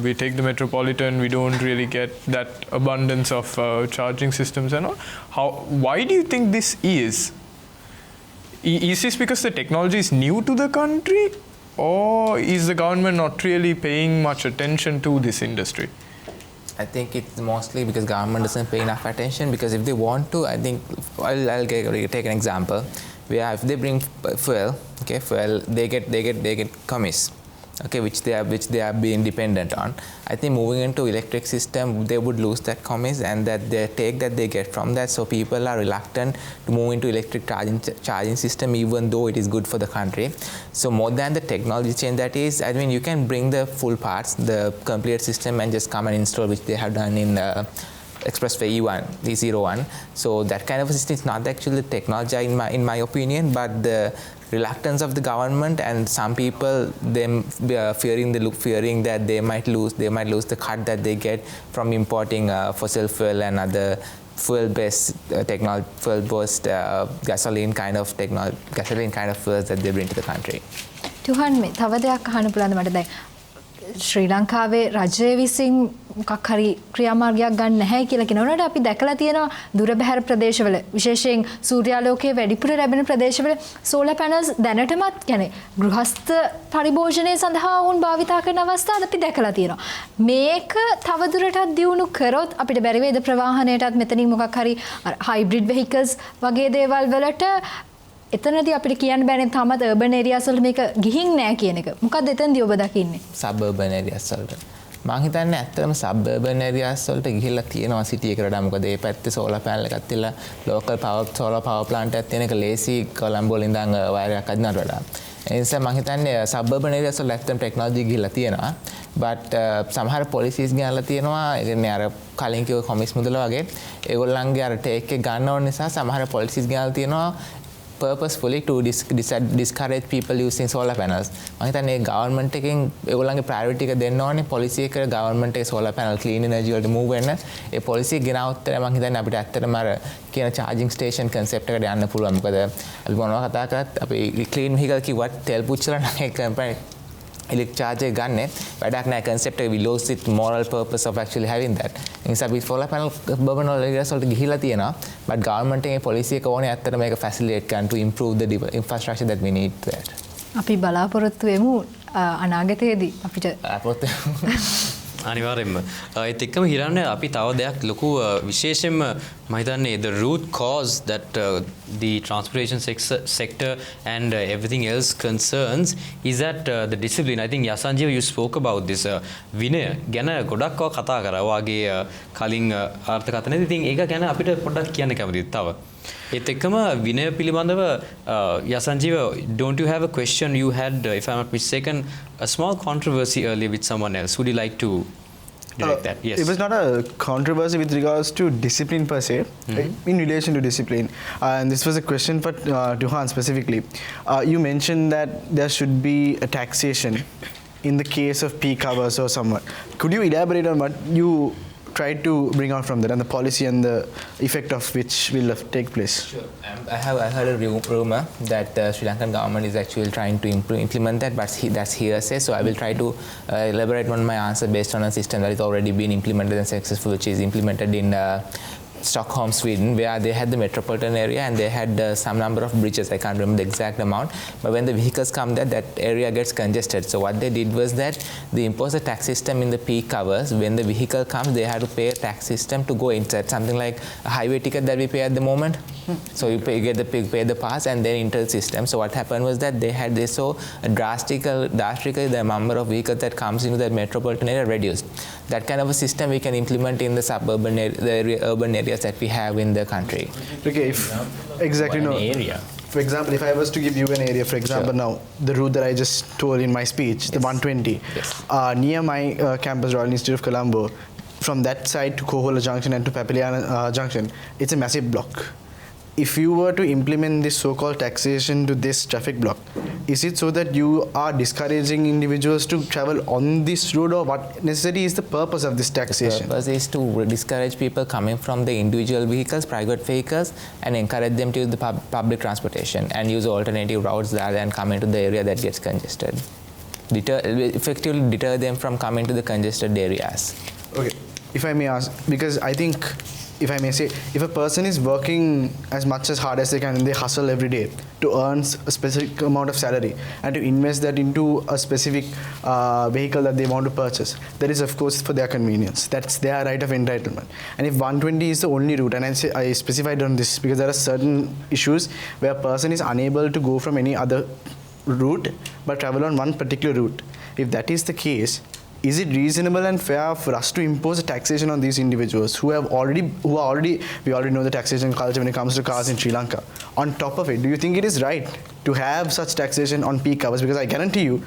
we take the metropolitan. We don't really get that abundance of charging systems and all. Why do you think this is? Is this because the technology is new to the country, or is the government not really paying much attention to this industry? I think it's mostly because government doesn't pay enough attention, because if they want to, I think, I'll take an example. If they bring fuel, they get commis. okay, which they are being dependent on. I think moving into electric system, they would lose that commerce and that the take that they get from that. So people are reluctant to move into electric charging system, even though it is good for the country. So more than the technology change, that is, I mean, you can bring the full parts, the complete system, and just come and install, which they have done in Expressway E01. So that kind of a system is not actually technology in my opinion, but the reluctance of the government and some people fearing that they might lose the cut that they get from importing fossil fuel and other fuel-based gasoline kind of fuels that they bring to the country. තුහන් මේ තව දෙයක් අහන්න පුළුවන්ද මට දැන් ශ්‍රී ලංකාවේ රජය විසින් මොකක් හරි ක්‍රියාමාර්ගයක් ගන්න නැහැ කියලා කියනවනේ අපි දැකලා තියෙනවා දුර බැහැර ප්‍රදේශවල විශේෂයෙන් සූර්යාලෝකයේ වැඩිපුර ලැබෙන ප්‍රදේශවල සෝලාර් පැනල්ස් දැනටමත් يعني ගෘහස්ත පරිභෝජනය සඳහා වුන් භාවිතා කරන අවස්ථා අපි දැකලා තියෙනවා මේක තවදුරටත් දියුණු කරොත් අපිට බැරි වේද ප්‍රවාහනයටත් මෙතනින් මොකක් හරි හයිබ්‍රිඩ් වෙහිකල්ස් වගේ දේවල් වලට එතනදී අපිට කියන්න බෑනේ තාමත් urban areas වල මේක ගිහින් නැහැ කියන එක. මොකක්ද එතනදී ඔබ දකින්නේ? suburban areas වලට. මම හිතන්නේ ඇත්තටම suburban areas වලට ගිහිල්ලා තියෙනවා city එකට වඩා. මොකද ඒ පැත්තේ solar panel එකක් තියලා local solar power plant එකක් තියෙන එක ලේසි කොළඹ වල ඉඳන් වයර් එකක් අදිනවට වඩා. ඒ නිසා මම හිතන්නේ suburban areas වල ඇත්තටම technology ගිහිල්ලා තියෙනවා. but සමහර policies ගිහිල්ලා තියෙනවා. ඒ කියන්නේ අර කලින් කිව්ව කොමිස් මුදල වගේ ඒගොල්ලන්ගේ අර take එක ගන්න ඕන නිසා සමහර policies ගිහිල්ලා තියෙනවා purposefully to discourage people using solar panels. මම හිතන්නේ government එකෙන් ඒගොල්ලන්ගේ priority එක දෙන්න ඕනේ policy එක government එකේ solar panel clean energy වලට move වෙන්න. ඒ policy එක ගෙනාවොත් මම හිතන්නේ අපිට ඇත්තටම අර කියන charging station concept එකට යන්න පුළුවන්. මොකද අපි මොනවා කතා කරත් අපි clean vehicle කිව්වත් තෙල් පුච්චලා නම් ඒ company electric charger ගන්න වැඩක් නැහැ concept එක we lost its moral purpose of actually having that. ඒ නිසා අපි solar panel urban areas වලට ගිහිලා තියෙනවා but government එකේ policy එක ඕනේ ඇත්තට මේක facilitate කරන්න to improve the infrastructure that we need there. අපි බලාපොරොත්තු වෙමු අනාගතයේදී අපිට අනිවාර්යෙන්ම ඒත් එක්කම හිරන්නේ අපි තව දෙයක් ලොකු විශේෂයෙන්ම මම හිතන්නේ the root cause that the transportation sector and everything else concerns is that the discipline. I think Yasanjeev you spoke about this විනය ගැන ගොඩක් කතා කරා වාගේ කලින් අර්ථකථනයේදී. ඉතින් ඒක ගැන අපිට පොඩ්ඩක් කියන්න කැමතියි තව. ඒත් එක්කම විනය පිළිබඳව Yasanjeev, don't you have a question? You had, if I'm not mistaken, a small controversy earlier with someone else. Would you like to direct that? Yes. It was not a controversy with regards to discipline per se, in relation to discipline. And this was a question for Duhan specifically. You mentioned that there should be a taxation in the case of peak hours or someone. Could you elaborate on what you tried to bring out from that and the policy and the effect of which will take place? Sure. I heard a rumor that the Sri Lankan government is actually trying to implement that, but that's hearsay. So I will try to elaborate on my answer based on a system that is already been implemented and successful, which is implemented in Stockholm, Sweden, where they had the metropolitan area and they had some number of bridges. I can't remember the exact amount, but when the vehicles come there, that area gets congested. So what they did was that they imposed a tax system in the peak hours. When the vehicle comes, they had to pay a tax system to go inside, something like a highway ticket that we pay at the moment. So you pay the pass and then enter the system. So what happened was that they saw drastically the number of vehicles that comes into the metropolitan area reduced. That kind of a system we can implement in the suburban urban areas that we have in the country. Okay, exactly no. Area. For example, if I was to give you an area, for example, Sure. now the route that I just told in my speech, the 120, Yes. near my campus, Royal Institute of Colombo, from that side to Kohola Junction and to Papiliana Junction, it's a massive block. If you were to implement this so-called taxation to this traffic block, is it so that you are discouraging individuals to travel on this road, or what necessarily is the purpose of this taxation? The purpose is to discourage people coming from the individual vehicles, private vehicles, and encourage them to use the public transportation and use alternative routes rather than come into the area that gets congested. Effectively deter them from coming to the congested areas. Okay, if I may ask, because I think, if I may say, if a person is working as much as hard as they can and they hustle every day to earn a specific amount of salary and to invest that into a specific vehicle that they want to purchase, that is of course for their convenience. That's their right of entitlement. And if 120 is the only route, and I specified on this because there are certain issues where a person is unable to go from any other route but travel on one particular route. if that is the case, is it reasonable and fair for us to impose a taxation on these individuals we already know the taxation culture when it comes to cars in Sri Lanka. On top of it, do you think it is right to have such taxation on peak hours? Because I guarantee you,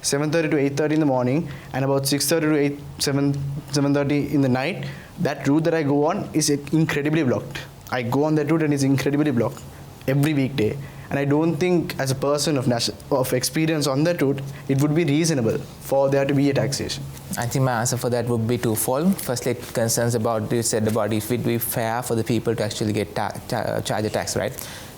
7:30 to 8:30 in the morning and about 6:30 to 7:30 in the night, that route that I go on is incredibly blocked. I go on that route and it's incredibly blocked every weekday. And I don't think, as a person of experience on that route, it would be reasonable for there to be a taxation. I think my answer for that would be twofold. Firstly, it concerns about, you said about if it would be fair for the people to actually get charge a tax, right?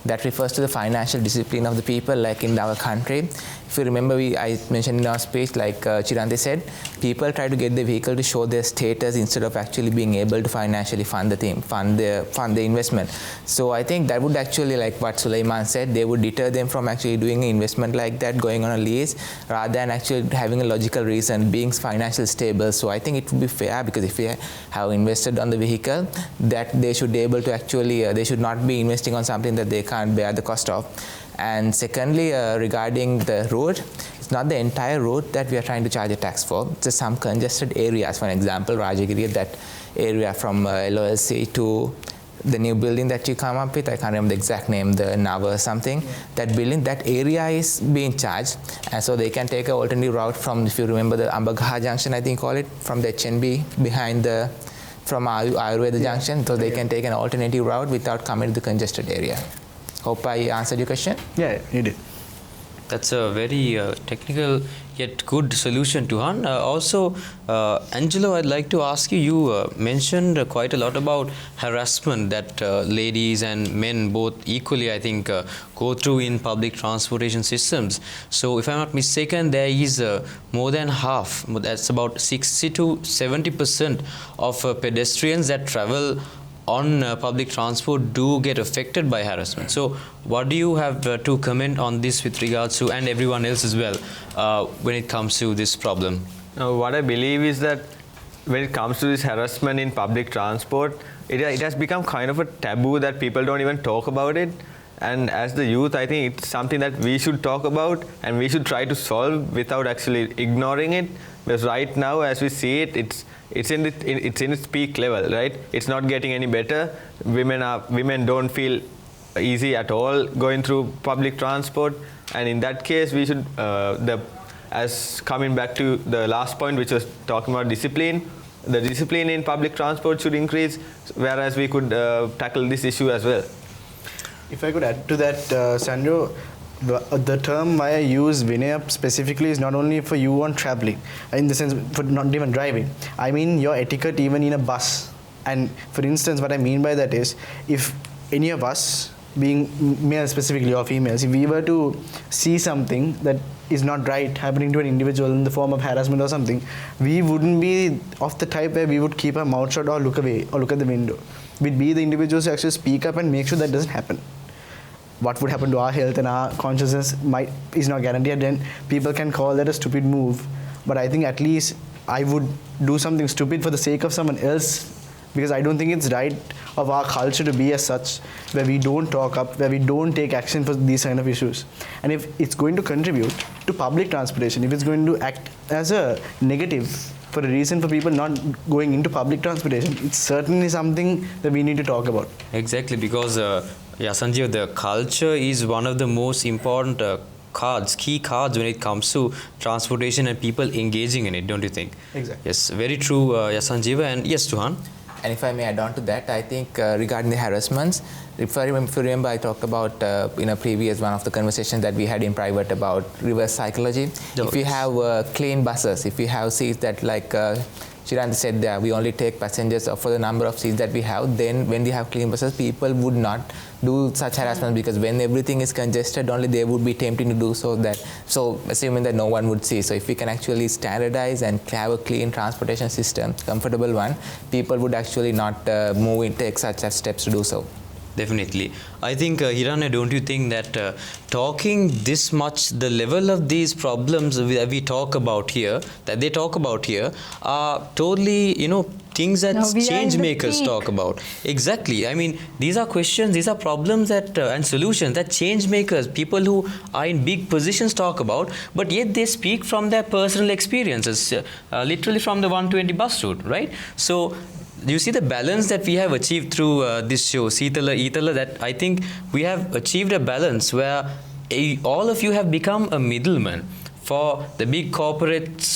That refers to the financial discipline of the people, like in our country. If you remember, I mentioned in our speech, like Chirante said, people try to get the vehicle to show their status instead of actually being able to financially fund the investment. So I think that would actually, like what Sulaiman said, they would deter them from actually doing an investment like that, going on a lease, rather than actually having a logical reason, being financially stable. So I think it would be fair, because if we have invested on the vehicle, that they should be able to actually, they should not be investing on something that they can't bear the cost of. And secondly, regarding the road, it's not the entire road that we are trying to charge a tax for. It's just some congested areas. For example, Rajagiri, that area from LOLC to the new building that you come up with, I can't remember the exact name, the Nava or something, that building, that area is being charged. And so they can take an alternative route from, if you remember the Ambagha Junction, I think call it, from the HNB behind the, from Ayurveda Junction, so they can take an alternative route without coming to the congested area. Hope I answered your question. Yeah, you did. That's a very technical yet good solution, Tuhan. Also, Angelo, I'd like to ask you, you mentioned quite a lot about harassment that ladies and men both equally, I think, go through in public transportation systems. So if I'm not mistaken, there is more than half, that's about 60 to 70% of pedestrians that travel on public transport do get affected by harassment. So what do you have to comment on this with regards to, and everyone else as well, when it comes to this problem? Now, what I believe is that when it comes to this harassment in public transport, it has become kind of a taboo that people don't even talk about it. And as the youth, I think it's something that we should talk about and we should try to solve without actually ignoring it. Because right now, as we see it, it's in its peak level, right? It's not getting any better. Women don't feel easy at all going through public transport, and in that case, we should as coming back to the last point, which was talking about discipline. The discipline in public transport should increase, whereas we could tackle this issue as well. If I could add to that, Sandro, the term why I use Vinaya specifically is not only for you on traveling, in the sense for not even driving. I mean your etiquette even in a bus. And for instance, what I mean by that is, if any of us, being male specifically or females, if we were to see something that is not right happening to an individual in the form of harassment or something, we wouldn't be of the type where we would keep our mouth shut or look away or look at the window. We'd be the individuals who actually speak up and make sure that doesn't happen. What would happen to our health and our consciousness is not guaranteed, then people can call that a stupid move. But I think at least I would do something stupid for the sake of someone else, because I don't think it's right of our culture to be as such, where we don't talk up, where we don't take action for these kind of issues. And if it's going to contribute to public transportation, if it's going to act as a negative for a reason for people not going into public transportation, it's certainly something that we need to talk about. Exactly, because yeah, Sanjeev, the culture is one of the most important key cards when it comes to transportation and people engaging in it, don't you think? Exactly. Yes, very true, Sanjeev. And yes, Tuhan. And if I may add on to that, I think regarding the harassments, if you remember, I talked about in a previous one of the conversations that we had in private about reverse psychology. Oh, if you have clean buses, if you have seats that, like Chirante said, that we only take passengers for the number of seats that we have, then when we have clean buses, people would not do such harassment, because when everything is congested, only they would be tempting to do so, assuming that no one would see. So if we can actually standardize and have a clean transportation system, comfortable one, people would actually not take such steps to do so. Definitely. I think, Hirane, don't you think that talking this much, the level of these problems that we talk about here, that they talk about here, are totally, things that Now we are change in the makers peak. talk about. Exactly. I mean, these are questions, these are problems that and solutions that change makers, people who are in big positions talk about, but yet they speak from their personal experiences, literally from the 120 bus route, right? So you see the balance that we have achieved through this show, Seethala Eathala, that I think we have achieved a balance where all of you have become a middleman for the big corporates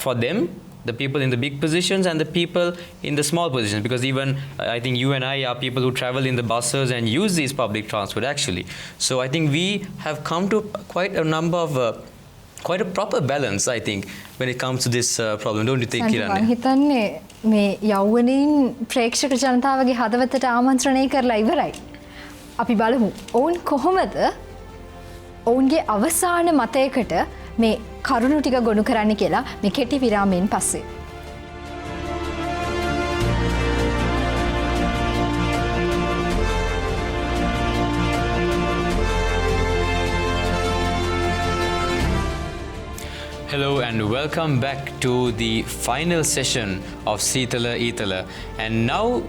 for them, the people in the big positions and the people in the small positions, because even I think you and I are people who travel in the buses and use these public transport actually. So I think we have come to quite a proper balance, I think, when it comes to this problem. Don't you think, මම Kiran? හිතන්නේ මේ යෞවනයින් ප්‍රේක්ෂක ජනතාවගේ හදවතට ආමන්ත්‍රණය කරලා ඉවරයි. අපි බලමු ඔවුන් කොහොමද ඔවුන්ගේ අවසාන මතයකට මේ කරුණු ටික ගොනු කරන්න කියලා මේ කෙටි විරාමයෙන් පස්සේ. Hello and welcome back to the final session of Seethala Eathala. And now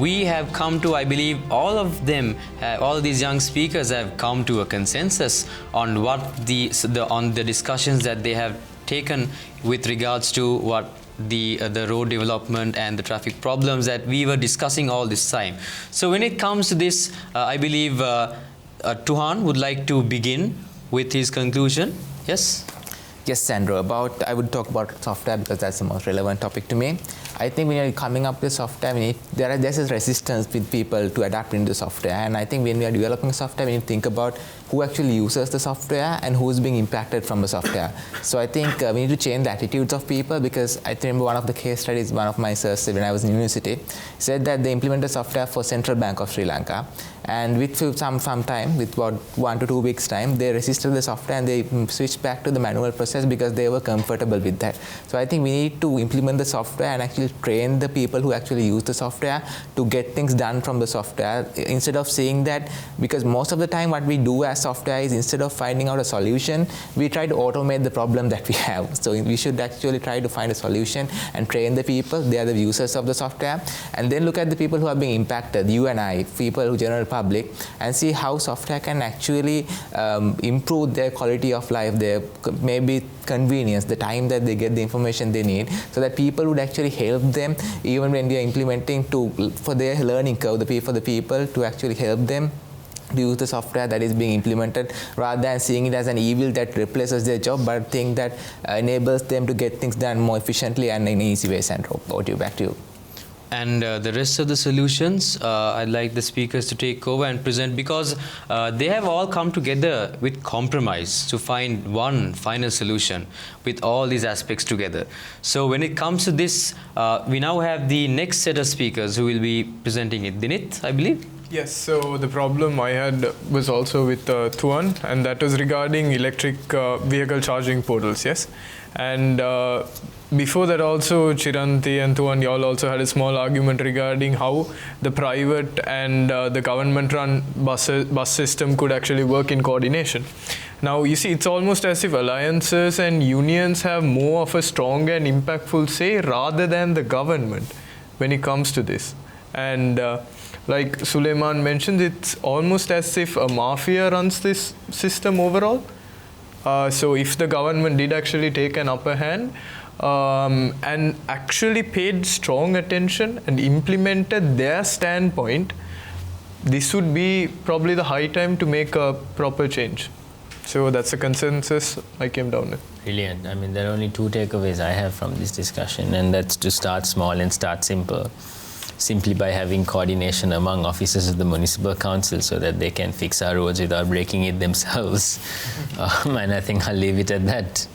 we have come to, I believe, all of them, all these young speakers have come to a consensus on on the discussions that they have taken with regards to what the road development and the traffic problems that we were discussing all this time. So when it comes to this, I believe Tuhan would like to begin with his conclusion. Yes? Yes, Sandro, I would talk about software because that's the most relevant topic to me. I think when you're coming up with software, there's this resistance with people to adapt into software. And I think when we are developing software, we need to think about who actually uses the software and who is being impacted from the software. So I think we need to change the attitudes of people, because I remember one of the case studies, one of my sirs when I was in university, said that they implemented software for Central Bank of Sri Lanka. And with some time, with about 1 to 2 weeks time, they resisted the software and they switched back to the manual process because they were comfortable with that. So I think we need to implement the software and actually train the people who actually use the software to get things done from the software, instead of saying that, because most of the time what we do as software is, instead of finding out a solution, we try to automate the problem that we have. So we should actually try to find a solution and train the people. They are the users of the software. And then look at the people who are being impacted, you and I, people who general public, and see how software can actually improve their quality of life, their maybe convenience, the time that they get the information they need, so that people would actually help them even when they are implementing for their learning curve, for the people to actually help them to use the software that is being implemented, rather than seeing it as an evil that replaces their job, but think that enables them to get things done more efficiently and in an easy way. Sandro, back to you. And the rest of the solutions, I'd like the speakers to take over and present, because they have all come together with compromise to find one final solution with all these aspects together. So when it comes to this, we now have the next set of speakers who will be presenting it. Dinit, I believe? Yes, so the problem I had was also with Tuan, and that was regarding electric vehicle charging portals, yes? And before that also, Chiranti and Tuan, y'all also had a small argument regarding how the private and the government-run bus system could actually work in coordination. Now, you see, it's almost as if alliances and unions have more of a strong and impactful say rather than the government when it comes to this. And like Suleiman mentioned, it's almost as if a mafia runs this system overall. So if the government did actually take an upper hand and actually paid strong attention and implemented their standpoint, this would be probably the high time to make a proper change. So that's a consensus I came down with. Brilliant. I mean, there are only 2 takeaways I have from this discussion, and that's to start small and start simple. Simply by having coordination among officers of the municipal council so that they can fix our roads without breaking it themselves. And I think I'll leave it at that.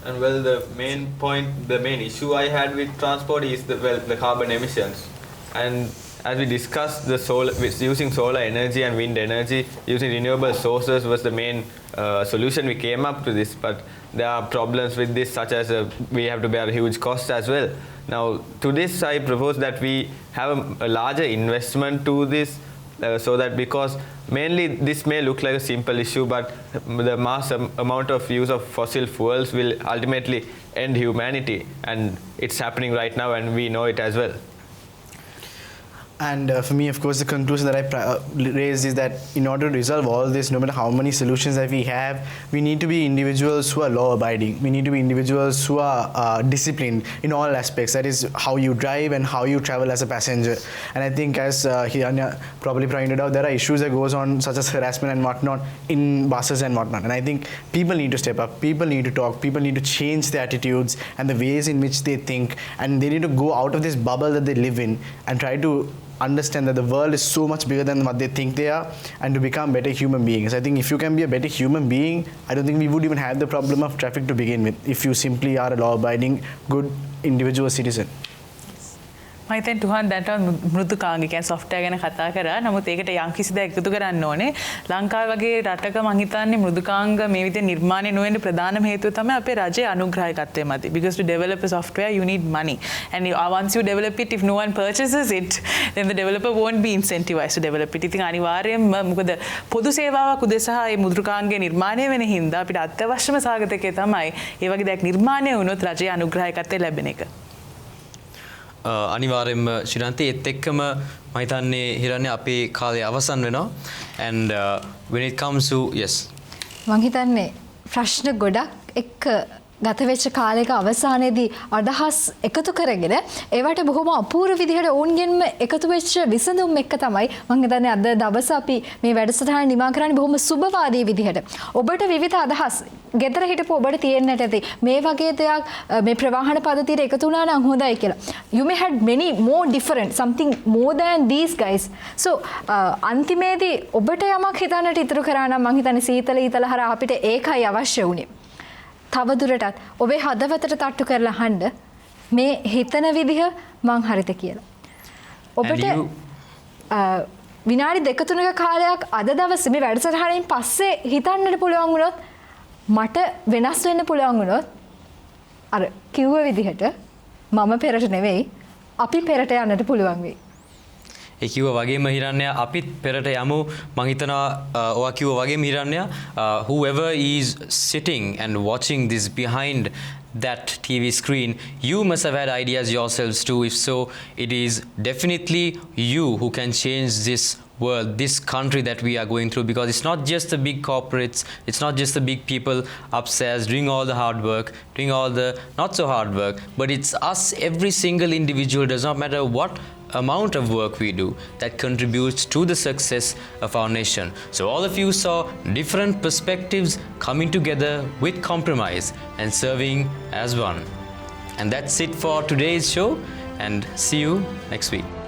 And well, the main issue I had with transport is the carbon emissions. And as we discussed, using solar energy and wind energy, using renewable sources was the main solution we came up to this. But there are problems with this, such as we have to bear huge costs as well. Now, to this, I propose that we have a larger investment to this so that because mainly this may look like a simple issue, but the mass amount of use of fossil fuels will ultimately end humanity, and it's happening right now, and we know it as well. And for me, of course, the conclusion that I raised is that in order to resolve all this, no matter how many solutions that we have, we need to be individuals who are law-abiding. We need to be individuals who are disciplined in all aspects. That is how you drive and how you travel as a passenger. And I think, as Hiranya probably pointed out, there are issues that goes on, such as harassment and whatnot in buses and whatnot. And I think people need to step up. People need to talk. People need to change their attitudes and the ways in which they think. And they need to go out of this bubble that they live in and try to understand that the world is so much bigger than what they think they are, and to become better human beings. I think if you can be a better human being, I don't think we would even have the problem of traffic to begin with, if you simply are a law-abiding, good individual citizen. මම හිතන්නේ තුහන් දැනට මෘදුකාංග කියන්නේ software ගැන කතා කරා. නමුත් ඒකට යම්කිසි දෙයක් එකතු කරන්න ඕනේ. ලංකාව වගේ රටක මම හිතන්නේ මෘදුකාංග මේ විදිහට නිර්මාණය නොවෙන්න ප්‍රධානම හේතුව තමයි අපේ රජයේ අනුග්‍රහයකත්වය මත. Because to develop a software you need money. And once you develop it, if no one purchases it, then the developer won't be incentivized to develop it. ඉතින් අනිවාර්යයෙන්ම මොකද පොදු සේවාවක් උදෙසා මේ මෘදුකාංගය නිර්මාණය වෙන හින්දා අපිට අත්‍යවශ්‍යම සාගතකේ තමයි මේ වගේ දෙයක් නිර්මාණය වුණොත් රජයේ අනුග්‍රහයකත්වය ලැබෙන එක. අනිවාර්යෙන්ම ශ්‍රීලන්තේ ඒත් එක්කම මම හිතන්නේ හිරන්නේ අපේ කාලය අවසන් වෙනවා, and when it comes to yes මම හිතන්නේ ප්‍රශ්න ගොඩක් එක්ක ගත වෙච්ච කාලයක අවසානයේදී අදහස් එකතු කරගෙන ඒවට බොහොම අපූර්ව විදිහට ඔවුන්ගෙන්ම එකතු වෙච්ච විසඳුම් එක්ක තමයි මම හිතන්නේ අද දවස අපි මේ වැඩසටහන නිමා කරන්නේ බොහොම සුබවාදී විදිහට. ඔබට විවිධ අදහස් ගෙදර හිටපු ඔබට තියෙන්නට ඇති මේ වගේ දෙයක් මේ ප්‍රවාහන පද්ධතියට එකතු වුණා නම් හොඳයි කියලා. You may had many more different something more than these guys. So අන්තිමේදී ඔබට යමක් හිතන්නට ඉතුරු කරා නම් මම හිතන්නේ සීතල ඊතල හරහා අපිට ඒකයි අවශ්‍ය වුණේ. තවදුරටත් ඔබේ හදවතට තට්ටු කරලා අහන්න මේ හිතන විදිහ මං හරිද කියලා. ඔබට විනාඩි 2-3ක කාලයක් අද දවසේ මේ වැඩසටහනින් පස්සේ හිතන්නට පුළුවන් වුණොත් මට වෙනස් වෙන්න පුළුවන් වුණොත් අර කිව්ව විදිහට මම පෙරට නෙවෙයි අපි පෙරට යන්නට පුළුවන් වෙයි. ඒ කිව්වා වගේම හිරන්නේ අපිත් පෙරට යමු. මම හිතනවා ඔයා කිව්වා වගේම හිරන්නේ whoever is sitting and watching this behind that TV screen, you must have had ideas yourselves too. If so, it is definitely you who can change this world, this country that we are going through, because it's not just the big corporates, it's not just the big people upstairs doing all the hard work, doing all the not so hard work, but it's us, every single individual, does not matter what amount of work we do, that contributes to the success of our nation. So all of you saw different perspectives coming together with compromise and serving as one. And that's it for today's show, and see you next week.